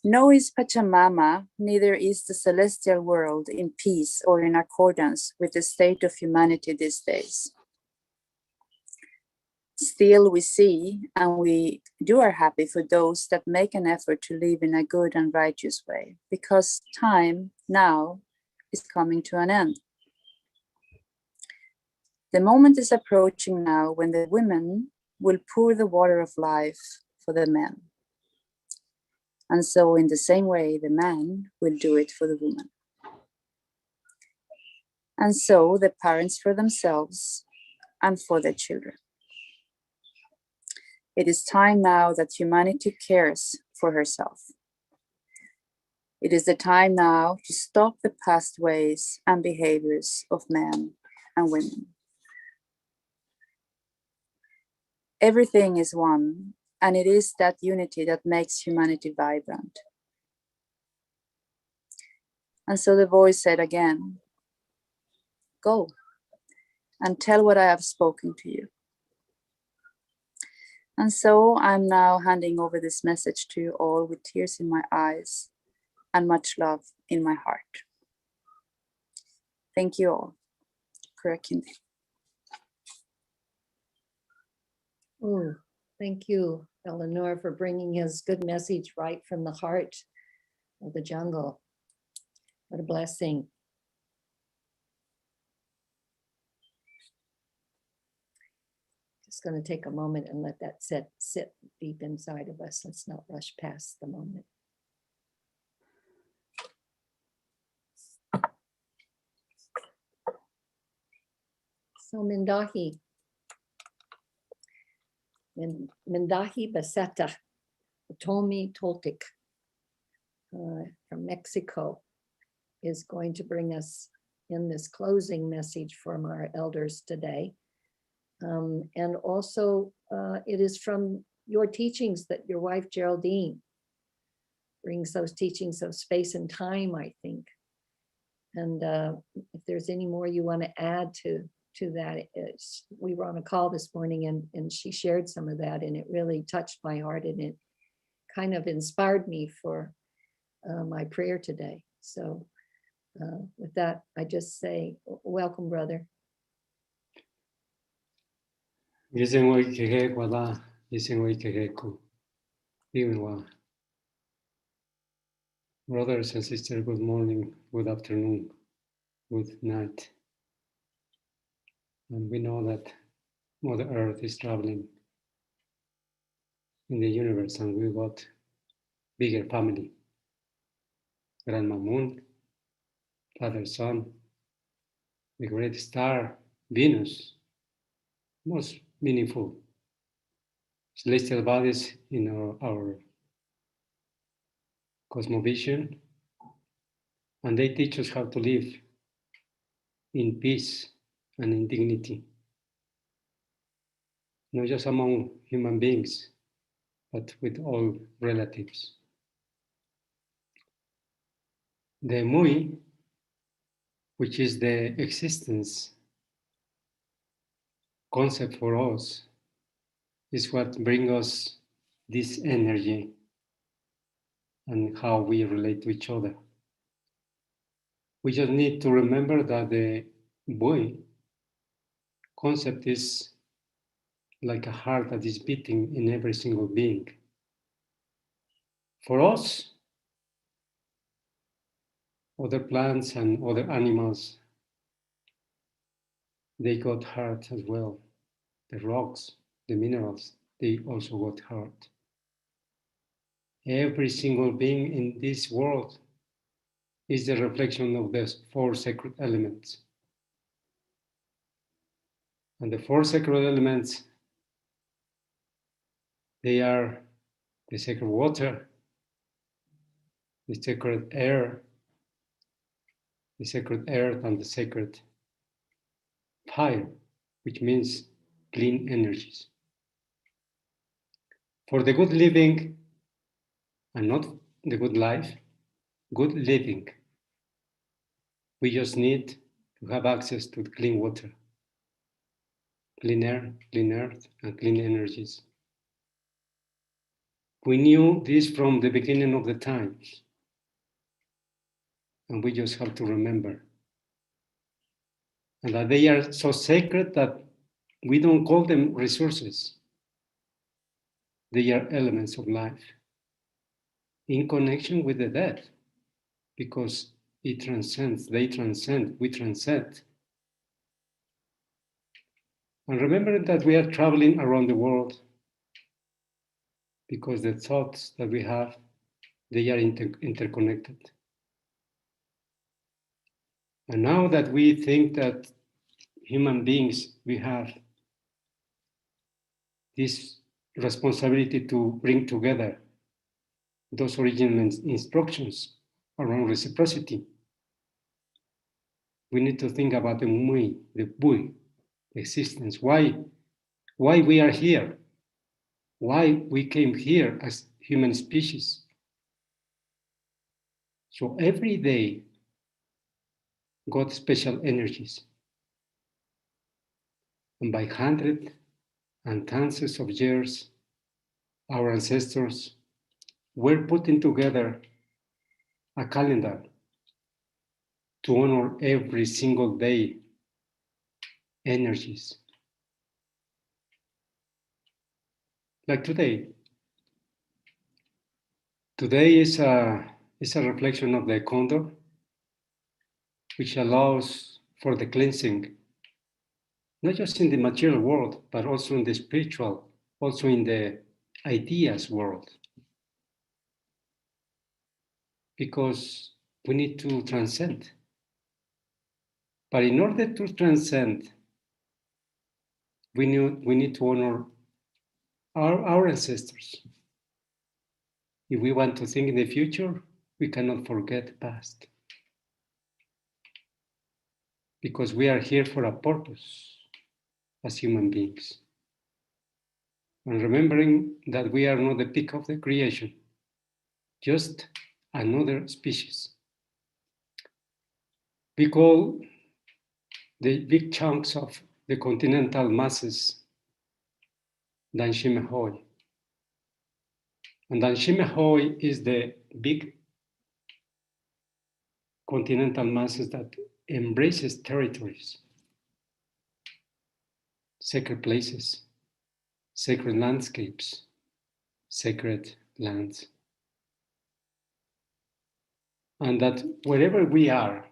no is Pachamama, neither is the celestial world in peace or in accordance with the state of humanity these days. Still we see and we are happy for those that make an effort to live in a good and righteous way, because time now is coming to an end. The moment is approaching now when the women will pour the water of life for the men. And so in the same way, the man will do it for the woman. And so the parents for themselves and for their children. It is time now that humanity cares for herself. It is the time now to stop the past ways and behaviors of men and women. Everything is one, and it is that unity that makes humanity vibrant. And so the voice said again, go and tell what I have spoken to you. And so I'm now handing over this message to you all with tears in my eyes and much love in my heart. Thank you all. Kurikindi. Oh, thank you, Eleanor, for bringing his good message right from the heart of the jungle. What a blessing. just going to take a moment and let that sit deep inside of us. Let's not rush past the moment. So Mindahi. Mindahi Baseta, Otomi-Toltec from Mexico is going to bring us in this closing message from our elders today. And also it is from your teachings that your wife Geraldine brings, those teachings of space and time, I think. And if there's any more you want to add to that, we were on a call this morning and she shared some of that, and it really touched my heart, and it kind of inspired me for my prayer today. So with that, I just say, welcome, brother. Brothers and sisters, good morning, good afternoon, good night. And we know that Mother Earth is traveling in the universe, and we got bigger family. Grandma Moon, Father Sun, the great star, Venus, most meaningful celestial bodies in our cosmovision, and they teach us how to live in peace and in dignity, not just among human beings, but with all relatives. The Mui, which is the existence concept for us, is what brings us this energy and how we relate to each other. We just need to remember that the Bui concept is like a heart that is beating in every single being. For us, other plants and other animals, they got heart as well. The rocks, the minerals, they also got heart. Every single being in this world is the reflection of the four sacred elements. And the four sacred elements, they are the sacred water, the sacred air, the sacred earth, and the sacred fire, which means clean energies. For the good living, and not the good life, good living, we just need to have access to clean water, clean air, clean earth, and clean energies. We knew this from the beginning of the times, and we just have to remember. And that they are so sacred that we don't call them resources. They are elements of life in connection with the death, because it transcends, they transcend, we transcend. And remember that we are traveling around the world because the thoughts that we have, they are interconnected. And now that we think that human beings, we have this responsibility to bring together those original instructions around reciprocity. We need to think about the Mui, the Bui, the existence, why we are here, why we came here as human species. So every day got special energies. And by hundreds and thousands of years, our ancestors were putting together a calendar to honor every single day energies. Like today. Today is a reflection of the condor, which allows for the cleansing not just in the material world, but also in the spiritual, also in the ideas world. Because we need to transcend. But in order to transcend, we need to honor our ancestors. If we want to think in the future, we cannot forget the past. Because we are here for a purpose as human beings. And remembering that we are not the peak of the creation, just another species. We call the big chunks of the continental masses Danshimehoi. And Danshimehoi is the big continental masses that embraces territories, sacred places, sacred landscapes, sacred lands. And that wherever we are,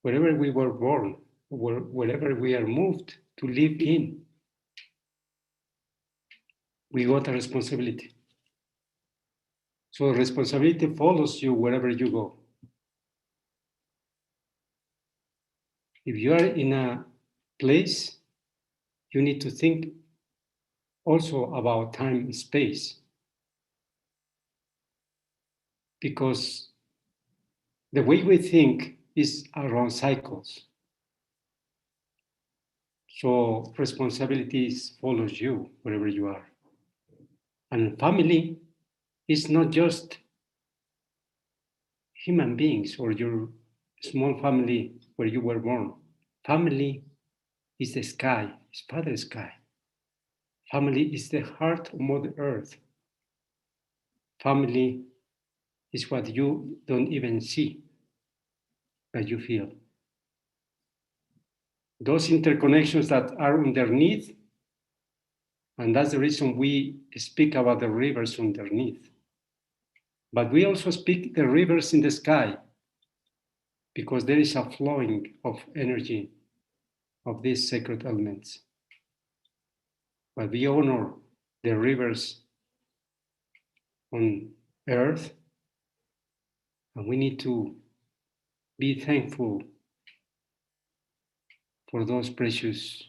wherever we were born, wherever we are moved to live in, we got a responsibility. So responsibility follows you wherever you go. If you are in a place, you need to think also about time and space. Because the way we think is around cycles. So responsibilities follows you wherever you are. And family is not just human beings or your small family where you were born. Family is the sky, is Father Sky. Family is the heart of Mother Earth. Family is what you don't even see, but you feel. Those interconnections that are underneath, and that's the reason we speak about the rivers underneath. But we also speak the rivers in the sky, because there is a flowing of energy of these sacred elements. But we honor the rivers on earth, and we need to be thankful for those precious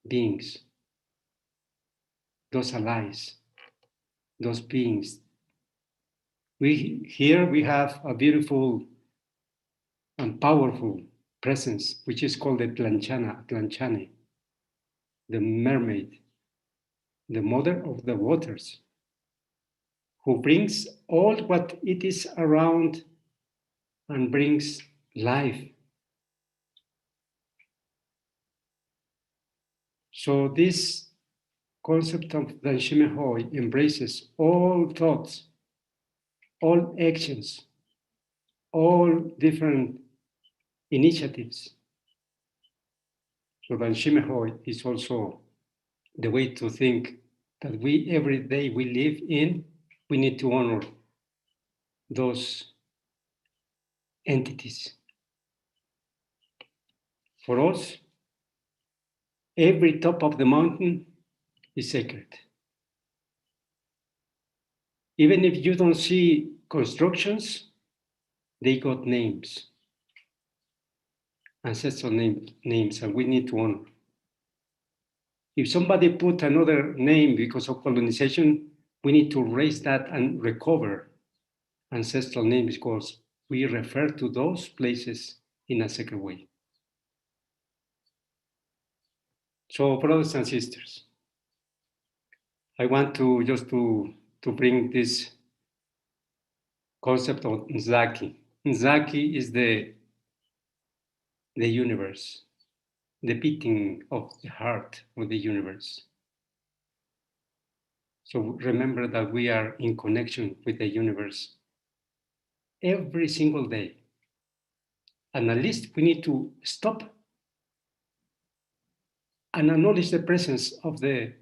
beings, those allies, those beings. Here we have a beautiful and powerful presence, which is called the Tlanchane, the mermaid, the mother of the waters, who brings all what it is around and brings life. So this concept of Danshimehoi embraces all thoughts, all actions, all different initiatives. So Danshimehoi is also the way to think that we, every day we live in, we need to honor those entities. For us, every top of the mountain is sacred. Even if you don't see constructions, they got names, ancestral names, and we need to honor. If somebody put another name because of colonization, we need to raise that and recover ancestral names because we refer to those places in a sacred way. So, brothers and sisters, I want to just to bring this concept of Nzaki. Nzaki is the universe, the beating of the heart of the universe. So remember that we are in connection with the universe every single day. And at least we need to stop and acknowledge the presence of the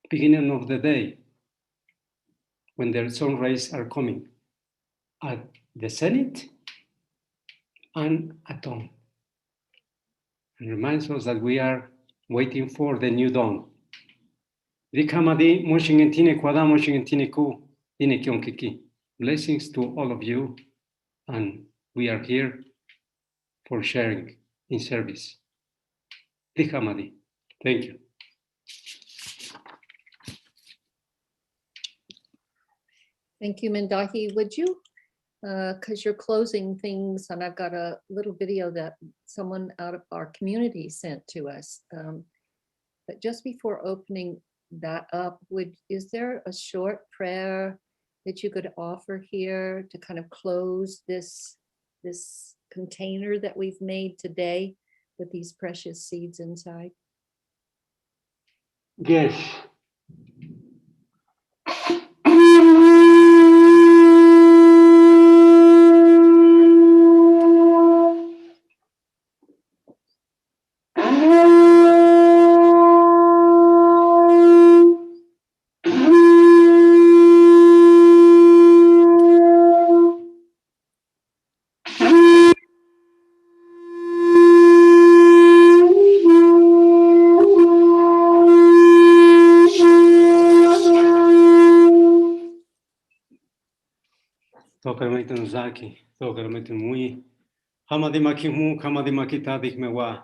beginning of the day when the sun rays are coming at the zenith and at dawn. And reminds us that we are waiting for the new dawn. Dikamadi moshingentine kwada moshingentine ku dine kyonkiki. Blessings to all of you, and we are here for sharing in service. Dikamadi. Thank you. Thank you, Mindahi. Would you, because you're closing things, and I've got a little video that someone out of our community sent to us. But just before opening that up, is there a short prayer that you could offer here to kind of close this container that we've made today with these precious seeds inside? Yes. Tokaramaitan Zaki, Tokaramaitan Mui, Hamadi Makimu, Hamadi Makita Dikmewa,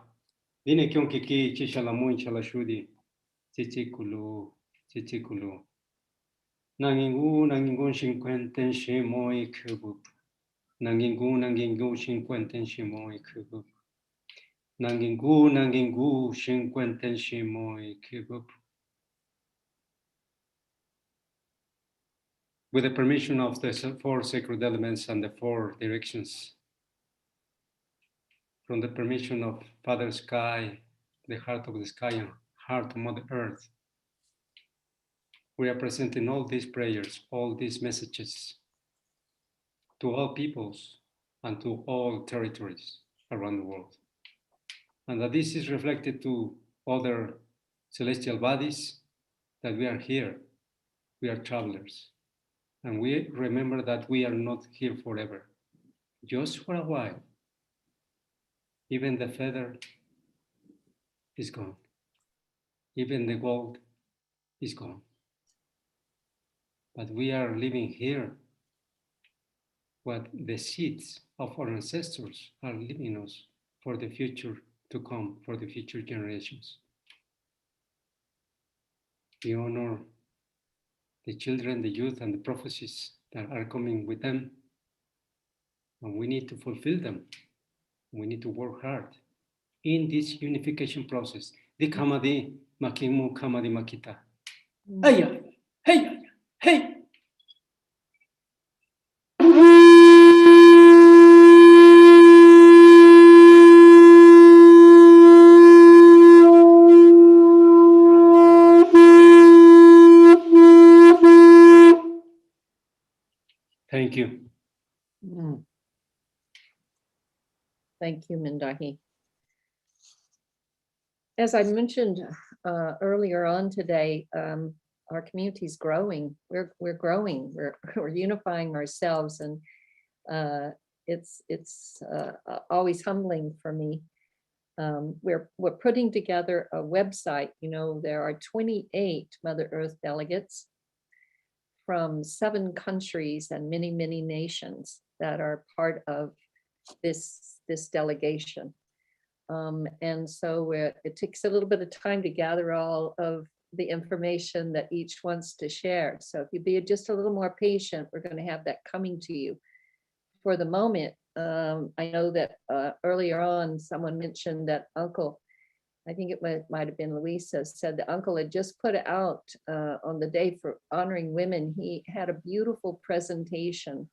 Dine Kyonkiki, Chishalamun Chalashudi, Chichikulu, Chichikulu. Nangingun, Shinquenten Shimoi Kubu. Nangingun, Shinquenten Shimoi Kubu. Nangingun, Shinquenten Shimoi Kubu. With the permission of the 4 sacred elements and the 4 directions, from the permission of Father Sky, the heart of the sky, and heart of Mother Earth, we are presenting all these prayers, all these messages to all peoples and to all territories around the world. And that this is reflected to other celestial bodies, that we are here, we are travelers. And we remember that we are not here forever, just for a while. Even the feather is gone. Even the gold is gone. But we are living here what the seeds of our ancestors are leaving us for the future to come, for the future generations. We honor the children, the youth, and the prophecies that are coming with them. And we need to fulfill them. We need to work hard in this unification process. Di kamadi makimu kamadi makita. Hey, hey, hey. Thank you. Thank you, Mindahi. As I mentioned earlier on today, our community is growing. We're growing. We're unifying ourselves, and it's always humbling for me. We're putting together a website. You know, there are 28 Mother Earth delegates from 7 countries and many nations that are part of this delegation. And so it takes a little bit of time to gather all of the information that each wants to share. So if you be just a little more patient, we're going to have that coming to you. For the moment, I know that earlier on, someone mentioned that Uncle, I think it might have been Luisah, said that Uncle had just put out on the day for honoring women. He had a beautiful presentation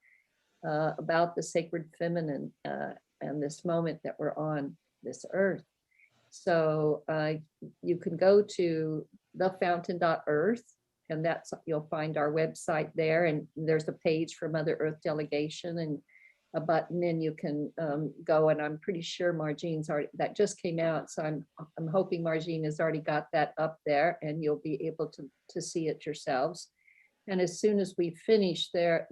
about the sacred feminine and this moment that we're on this earth. So you can go to thefountain.earth, and you'll find our website there, and there's a page for Mother Earth Delegation and a button, and you can go, and I'm pretty sure Marjean's already, that just came out, so I'm hoping Marjean has already got that up there, and you'll be able to see it yourselves. And as soon as we finish their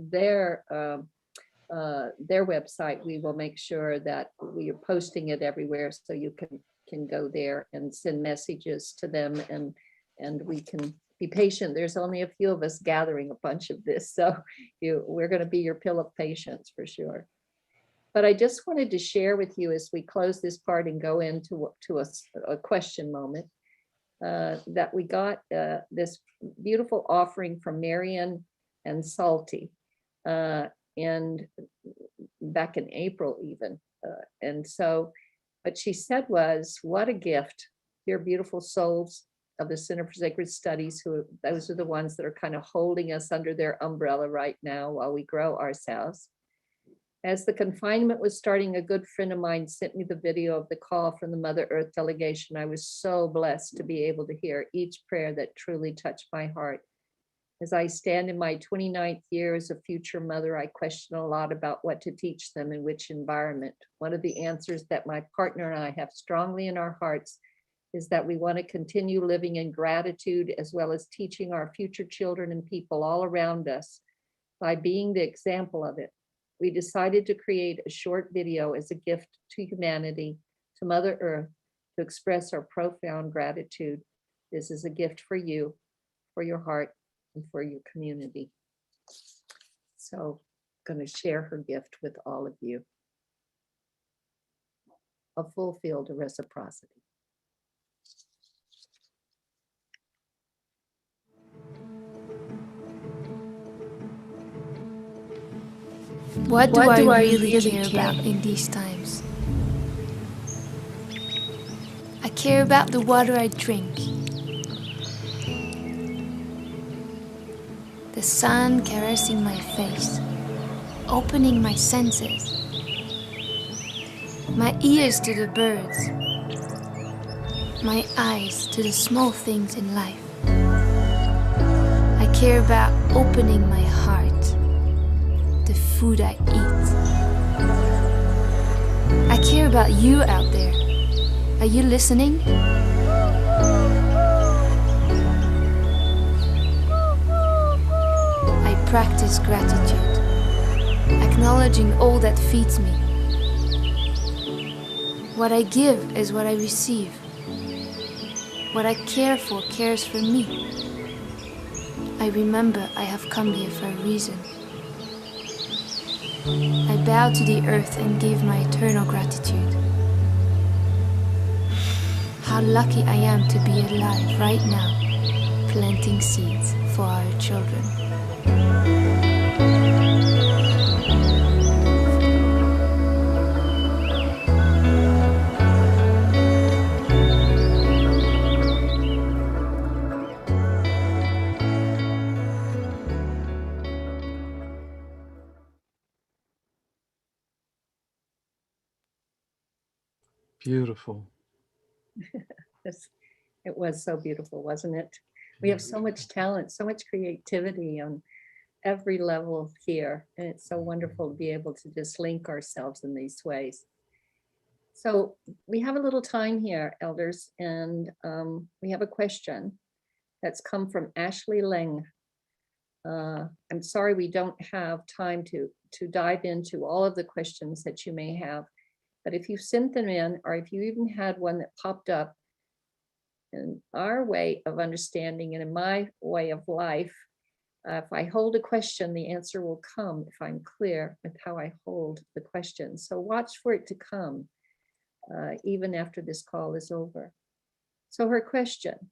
website, we will make sure that we are posting it everywhere so you can go there and send messages to them, and we can be patient. There's only a few of us gathering a bunch of this, so we're going to be your pill of patience for sure. But I just wanted to share with you as we close this part and go into a question moment, that we got this beautiful offering from Marion and Salty, and back in April even. And so what she said was, what a gift. Dear beautiful souls of the Center for Sacred Studies, those are the ones that are kind of holding us under their umbrella right now while we grow ourselves. As the confinement was starting, a good friend of mine sent me the video of the call from the Mother Earth delegation. I was so blessed to be able to hear each prayer that truly touched my heart. As I stand in my 29th year as a future mother, I question a lot about what to teach them in which environment. One of the answers that my partner and I have strongly in our hearts is that we want to continue living in gratitude, as well as teaching our future children and people all around us by being the example of it. We decided to create a short video as a gift to humanity, to Mother Earth, to express our profound gratitude. This is a gift for you, for your heart, and for your community. So I'm going to share her gift with all of you. A full field of reciprocity. What do I really care about in these times? I care about the water I drink, the sun caressing my face, opening my senses, my ears to the birds, my eyes to the small things in life. I care about opening my heart, the food I eat. I care about you out there. Are you listening? I practice gratitude, acknowledging all that feeds me. What I give is what I receive. What I care for cares for me. I remember I have come here for a reason. I bow to the earth and give my eternal gratitude. How lucky I am to be alive right now, planting seeds for our children. Beautiful. It was so beautiful, wasn't it? We have so much talent, so much creativity on every level here. And it's so wonderful to be able to just link ourselves in these ways. So we have a little time here, elders, and we have a question that's come from Ashley Leng. I'm sorry we don't have time to dive into all of the questions that you may have, but if you sent them in, or if you even had one that popped up, in our way of understanding and in my way of life, if I hold a question, the answer will come if I'm clear with how I hold the question. So watch for it to come, even after this call is over. So her question: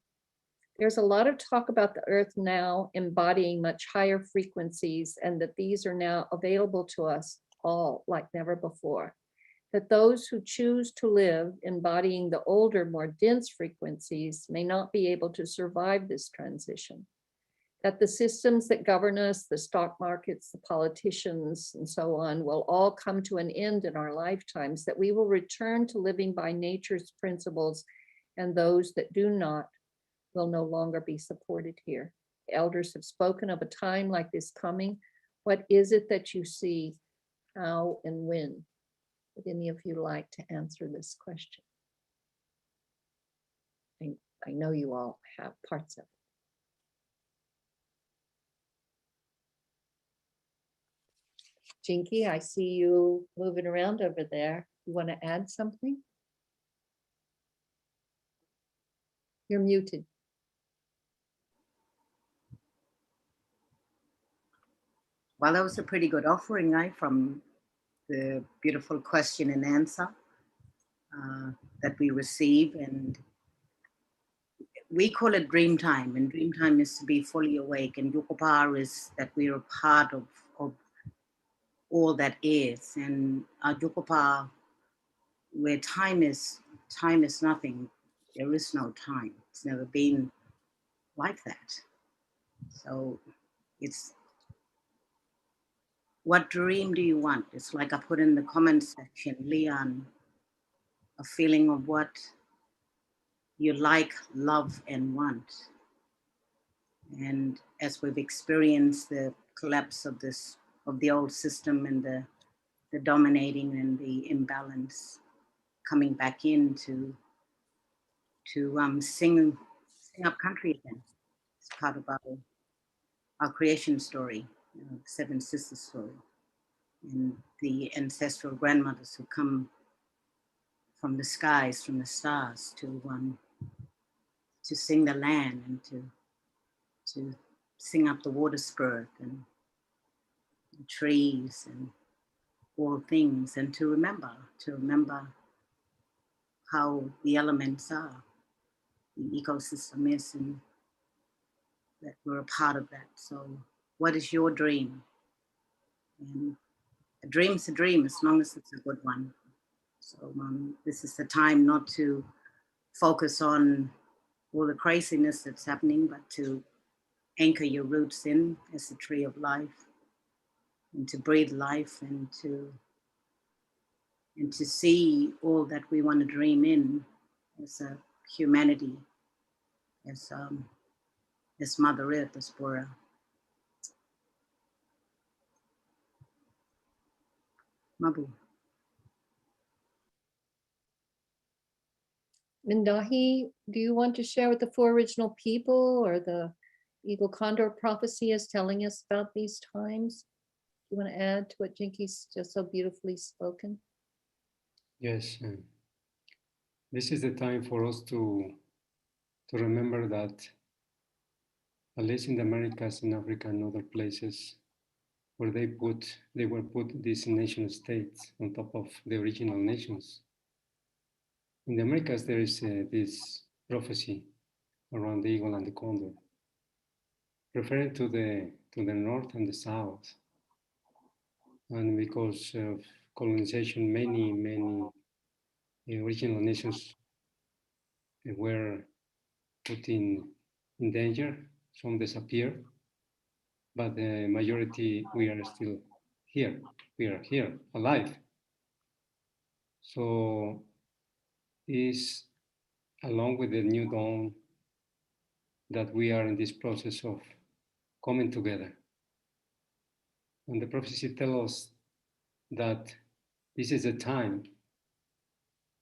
there's a lot of talk about the earth now embodying much higher frequencies, and that these are now available to us all like never before. That those who choose to live embodying the older, more dense frequencies may not be able to survive this transition. That the systems that govern us, the stock markets, the politicians, and so on, will all come to an end in our lifetimes, that we will return to living by nature's principles, and those that do not will no longer be supported here. The elders have spoken of a time like this coming. What is it that you see? How and when? Would any of you like to answer this question? I know you all have parts of it. Jingki, I see you moving around over there. You want to add something? You're muted. Well, that was a pretty good offering, right, from the beautiful question and answer that we receive. And we call it dream time, and dream time is to be fully awake. And Yukopar is that we are a part of all that is. And Yukopar, where time is nothing, there is no time. It's never been like that. So it's, what dream do you want? It's like I put in the comment section, Leon, a feeling of what you like, love, and want. And as we've experienced the collapse of the old system and the dominating and the imbalance, coming back in to sing up country again. It's part of our creation story, the Seven Sisters story, and the ancestral grandmothers who come from the skies, from the stars, to sing the land and to sing up the water spirit and the trees and all things, and to remember how the elements are, the ecosystem is, and that we're a part of that. So what is your dream? And a dream's a dream as long as it's a good one. So this is the time not to focus on all the craziness that's happening, but to anchor your roots in as the tree of life, and to breathe life, and to see all that we want to dream in as a humanity, as Mother Earth, as Bora. Mabu. Mindahi, do you want to share what the four original people or the Eagle Condor prophecy is telling us about these times? Do you want to add to what Jinki's just so beautifully spoken? Yes, this is the time for us to remember that, at least in the Americas, in Africa and other places, where they were put these nation states on top of the original nations. In the Americas, there is this prophecy around the eagle and the condor, referring to the north and the south. And because of colonization, many original nations were put in danger. Some disappeared, but the majority, we are still here. We are here, alive. So is along with the new dawn that we are in this process of coming together. And the prophecy tells us that this is a time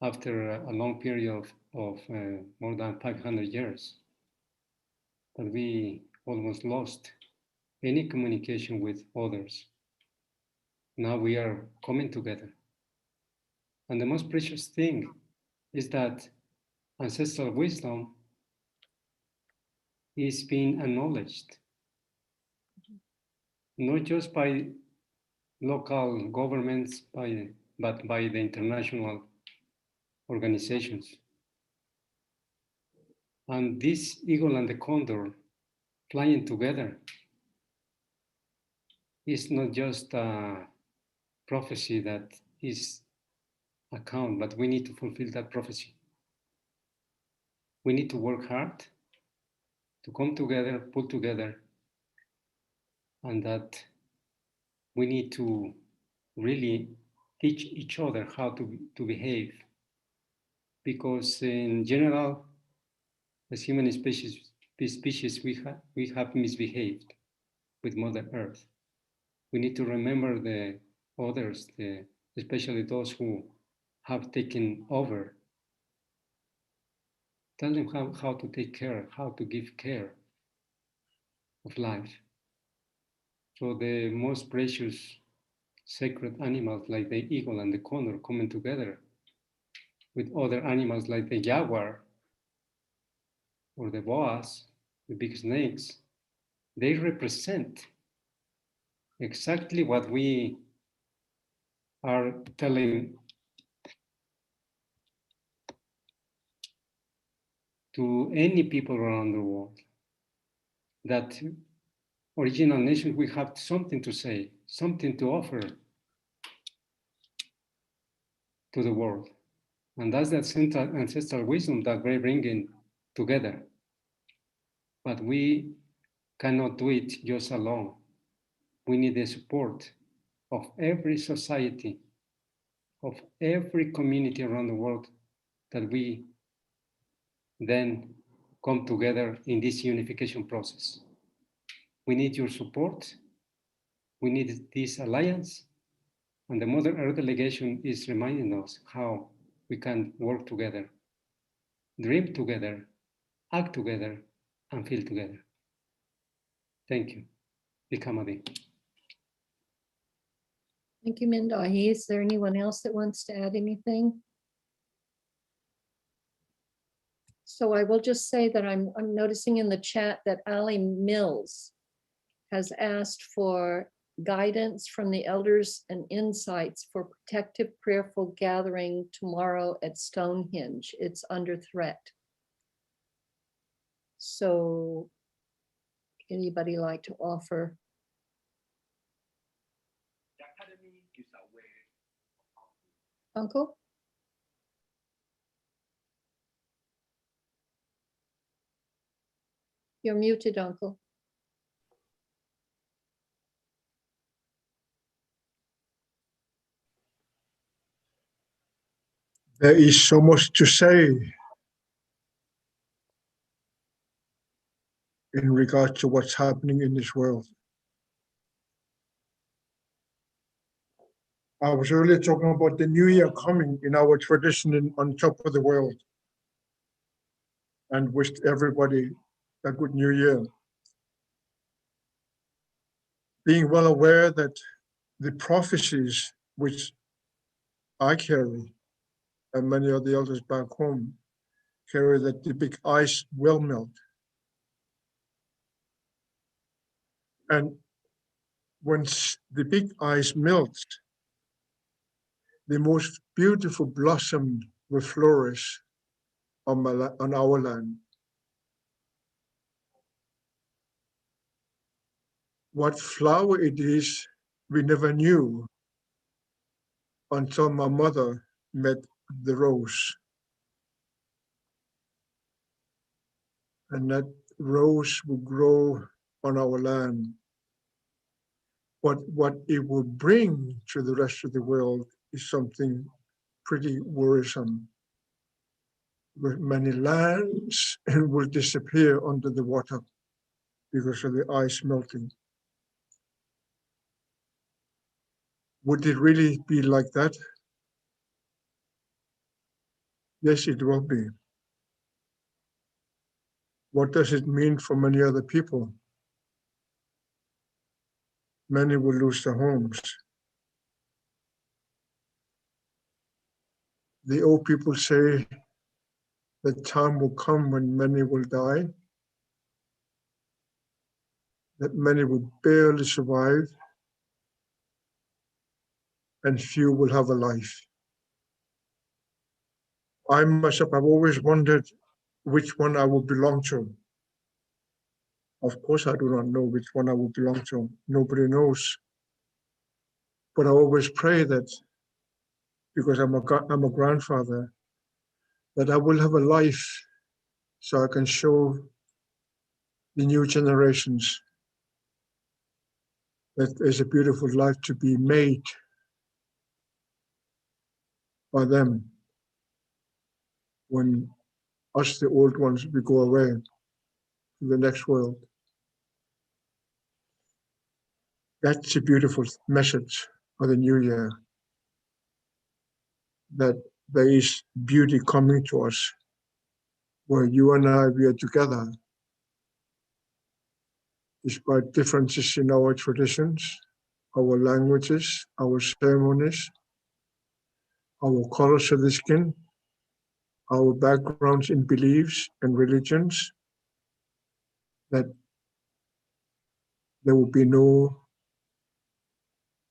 after a long period of more than 500 years that we almost lost any communication with others. Now we are coming together. And the most precious thing is that ancestral wisdom is being acknowledged, not just by local governments, but by the international organizations. And this eagle and the condor flying together is not just a prophecy that is a count, but we need to fulfill that prophecy. We need to work hard to come together, pull together, and that we need to really teach each other how to behave. Because in general, as human species we have misbehaved with Mother Earth. We need to remember the others, especially those who have taken over. Tell them how to take care, how to give care of life. So the most precious sacred animals like the eagle and the condor coming together with other animals like the jaguar or the boas, the big snakes, they represent exactly what we are telling to any people around the world, that original nations, we have something to say, something to offer to the world. And that's the ancestral wisdom that we're bringing together. But we cannot do it just alone. We need the support of every society, of every community around the world, that we then come together in this unification process. We need your support. We need this alliance. And the Mother Earth Delegation is reminding us how we can work together, dream together, act together, and feel together. Thank you. Bikamadi. Thank you, Mindahi. Is there anyone else that wants to add anything? So I will just say that I'm noticing in the chat that Ali Mills has asked for guidance from the elders and insights for protective prayerful gathering tomorrow at Stonehenge. It's under threat. So anybody like to offer? Uncle? You're muted, Uncle. There is so much to say in regard to what's happening in this world. I was earlier talking about the new year coming in our tradition on top of the world, and wished everybody a good new year. Being well aware that the prophecies which I carry and many of the elders back home carry, that the big ice will melt. And once the big ice melts, the most beautiful blossom will flourish on our land. What flower it is, we never knew until my mother met the rose. And that rose will grow on our land. What it will bring to the rest of the world is something pretty worrisome. With many lands will disappear under the water because of the ice melting. Would it really be like that? Yes, it will be. What does it mean for many other people? Many will lose their homes. The old people say that time will come when many will die, that many will barely survive, and few will have a life. I myself have always wondered which one I will belong to. Of course, I do not know which one I will belong to. Nobody knows. But I always pray that, because I'm a grandfather, that I will have a life so I can show the new generations that there's a beautiful life to be made by them when us, the old ones, we go away to the next world. That's a beautiful message for the new year, that there is beauty coming to us, where you and I, we are together, despite differences in our traditions, our languages, our ceremonies, our colors of the skin, our backgrounds in beliefs and religions, that there will be no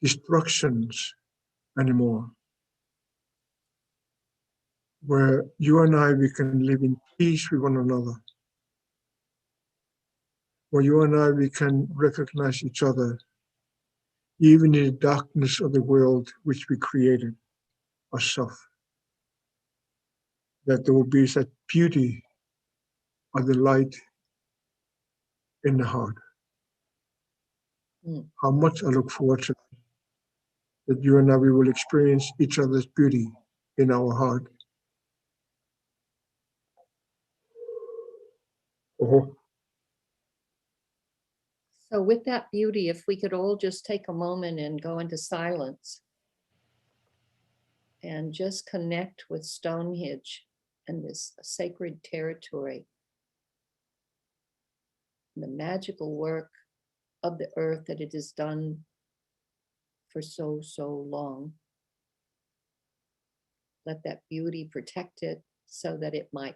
destructions anymore, where you and I, we can live in peace with one another, where you and I, we can recognize each other, even in the darkness of the world which we created ourselves, that there will be such beauty of the light in the heart. Mm. How much I look forward to that you and I, we will experience each other's beauty in our heart. Oh. So with that beauty, if we could all just take a moment and go into silence and just connect with Stonehenge and this sacred territory, the magical work of the earth that it has done for so long. Let that beauty protect it so that it might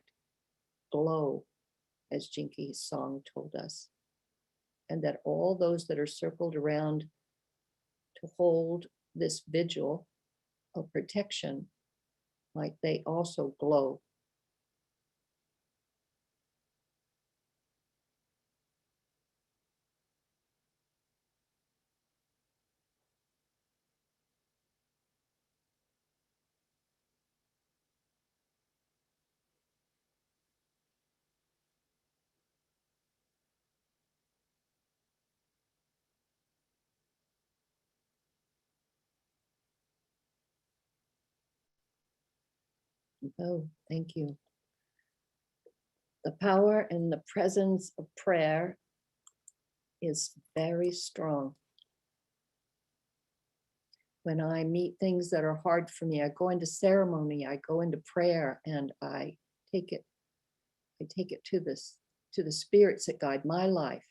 glow, as Jingki's song told us. And that all those that are circled around to hold this vigil of protection, might they also glow. Oh, thank you. The power and the presence of prayer is very strong. When I meet things that are hard for me, I go into ceremony, I go into prayer, and I take it to the spirits that guide my life.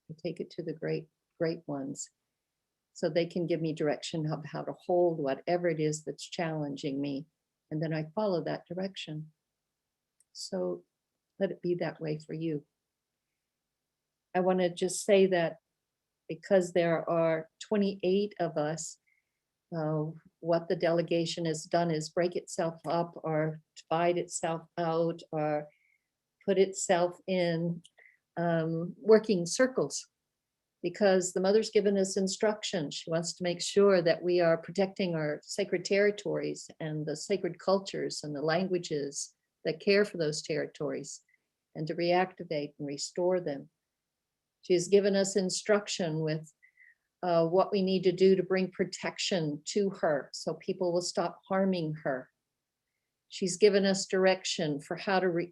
I take it to the great ones, so they can give me direction of how to hold whatever it is that's challenging me. And then I follow that direction. So let it be that way for you. I want to just say that because there are 28 of us, what the delegation has done is break itself up or divide itself out or put itself in working circles, because the mother's given us instruction. She wants to make sure that we are protecting our sacred territories and the sacred cultures and the languages that care for those territories, and to reactivate and restore them. She has given us instruction with what we need to do to bring protection to her so people will stop harming her. She's given us direction for how to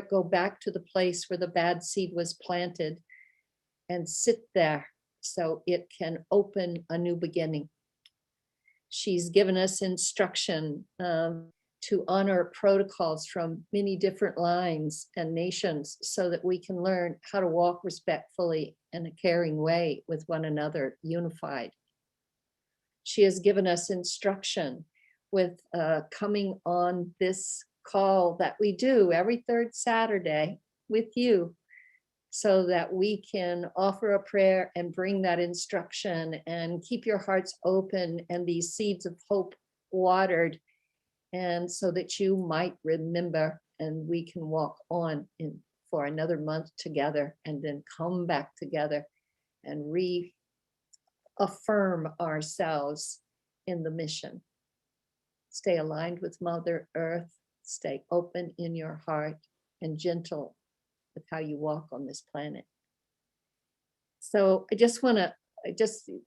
go back to the place where the bad seed was planted and sit there so it can open a new beginning. She's given us instruction to honor protocols from many different lines and nations so that we can learn how to walk respectfully in a caring way with one another, unified. She has given us instruction with coming on this call that we do every third Saturday with you, so that we can offer a prayer and bring that instruction and keep your hearts open and these seeds of hope watered, and so that you might remember and we can walk on for another month together and then come back together and reaffirm ourselves in the mission. Stay aligned with Mother Earth, stay open in your heart and gentle with how you walk on this planet. So I just want to,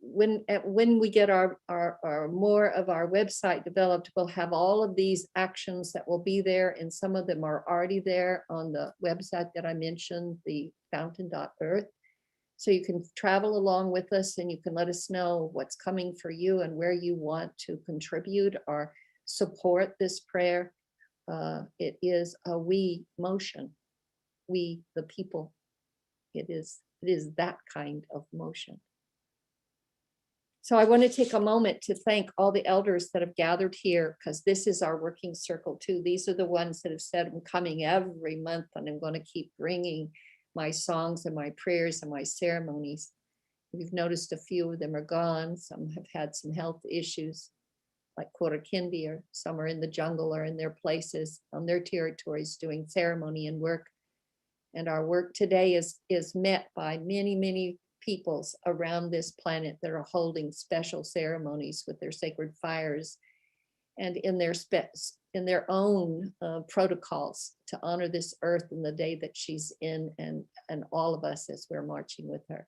when we get our more of our website developed, we'll have all of these actions that will be there, and some of them are already there on the website that I mentioned, the fountain.earth. So you can travel along with us and you can let us know what's coming for you and where you want to contribute or support this prayer. It is a we motion. We, the people. It is that kind of motion. So I want to take a moment to thank all the elders that have gathered here, because this is our working circle too. These are the ones that have said, I'm coming every month and I'm going to keep bringing my songs and my prayers and my ceremonies. We've noticed a few of them are gone. Some have had some health issues, like Kurikindi, or some are in the jungle or in their places on their territories doing ceremony and work. And our work today is met by many, many peoples around this planet that are holding special ceremonies with their sacred fires and in their own protocols to honor this earth and the day that she's in, and all of us as we're marching with her.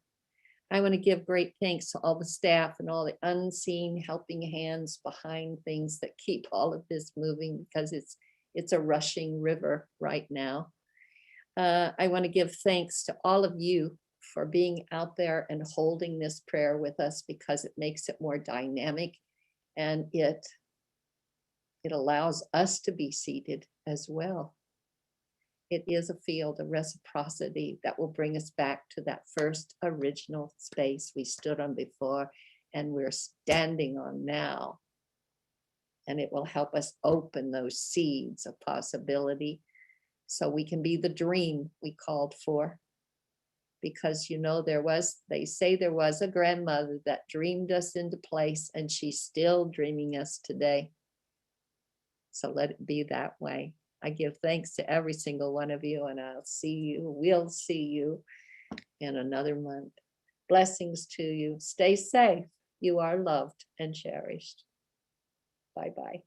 I want to give great thanks to all the staff and all the unseen helping hands behind things that keep all of this moving, because it's a rushing river right now. I want to give thanks to all of you for being out there and holding this prayer with us, because it makes it more dynamic, and it allows us to be seated as well. It is a field of reciprocity that will bring us back to that first original space we stood on before and we're standing on now. And it will help us open those seeds of possibility so we can be the dream we called for. Because, you know, they say there was a grandmother that dreamed us into place, and she's still dreaming us today. So let it be that way. I give thanks to every single one of you, and we'll see you in another month. Blessings to you. Stay safe. You are loved and cherished. Bye-bye.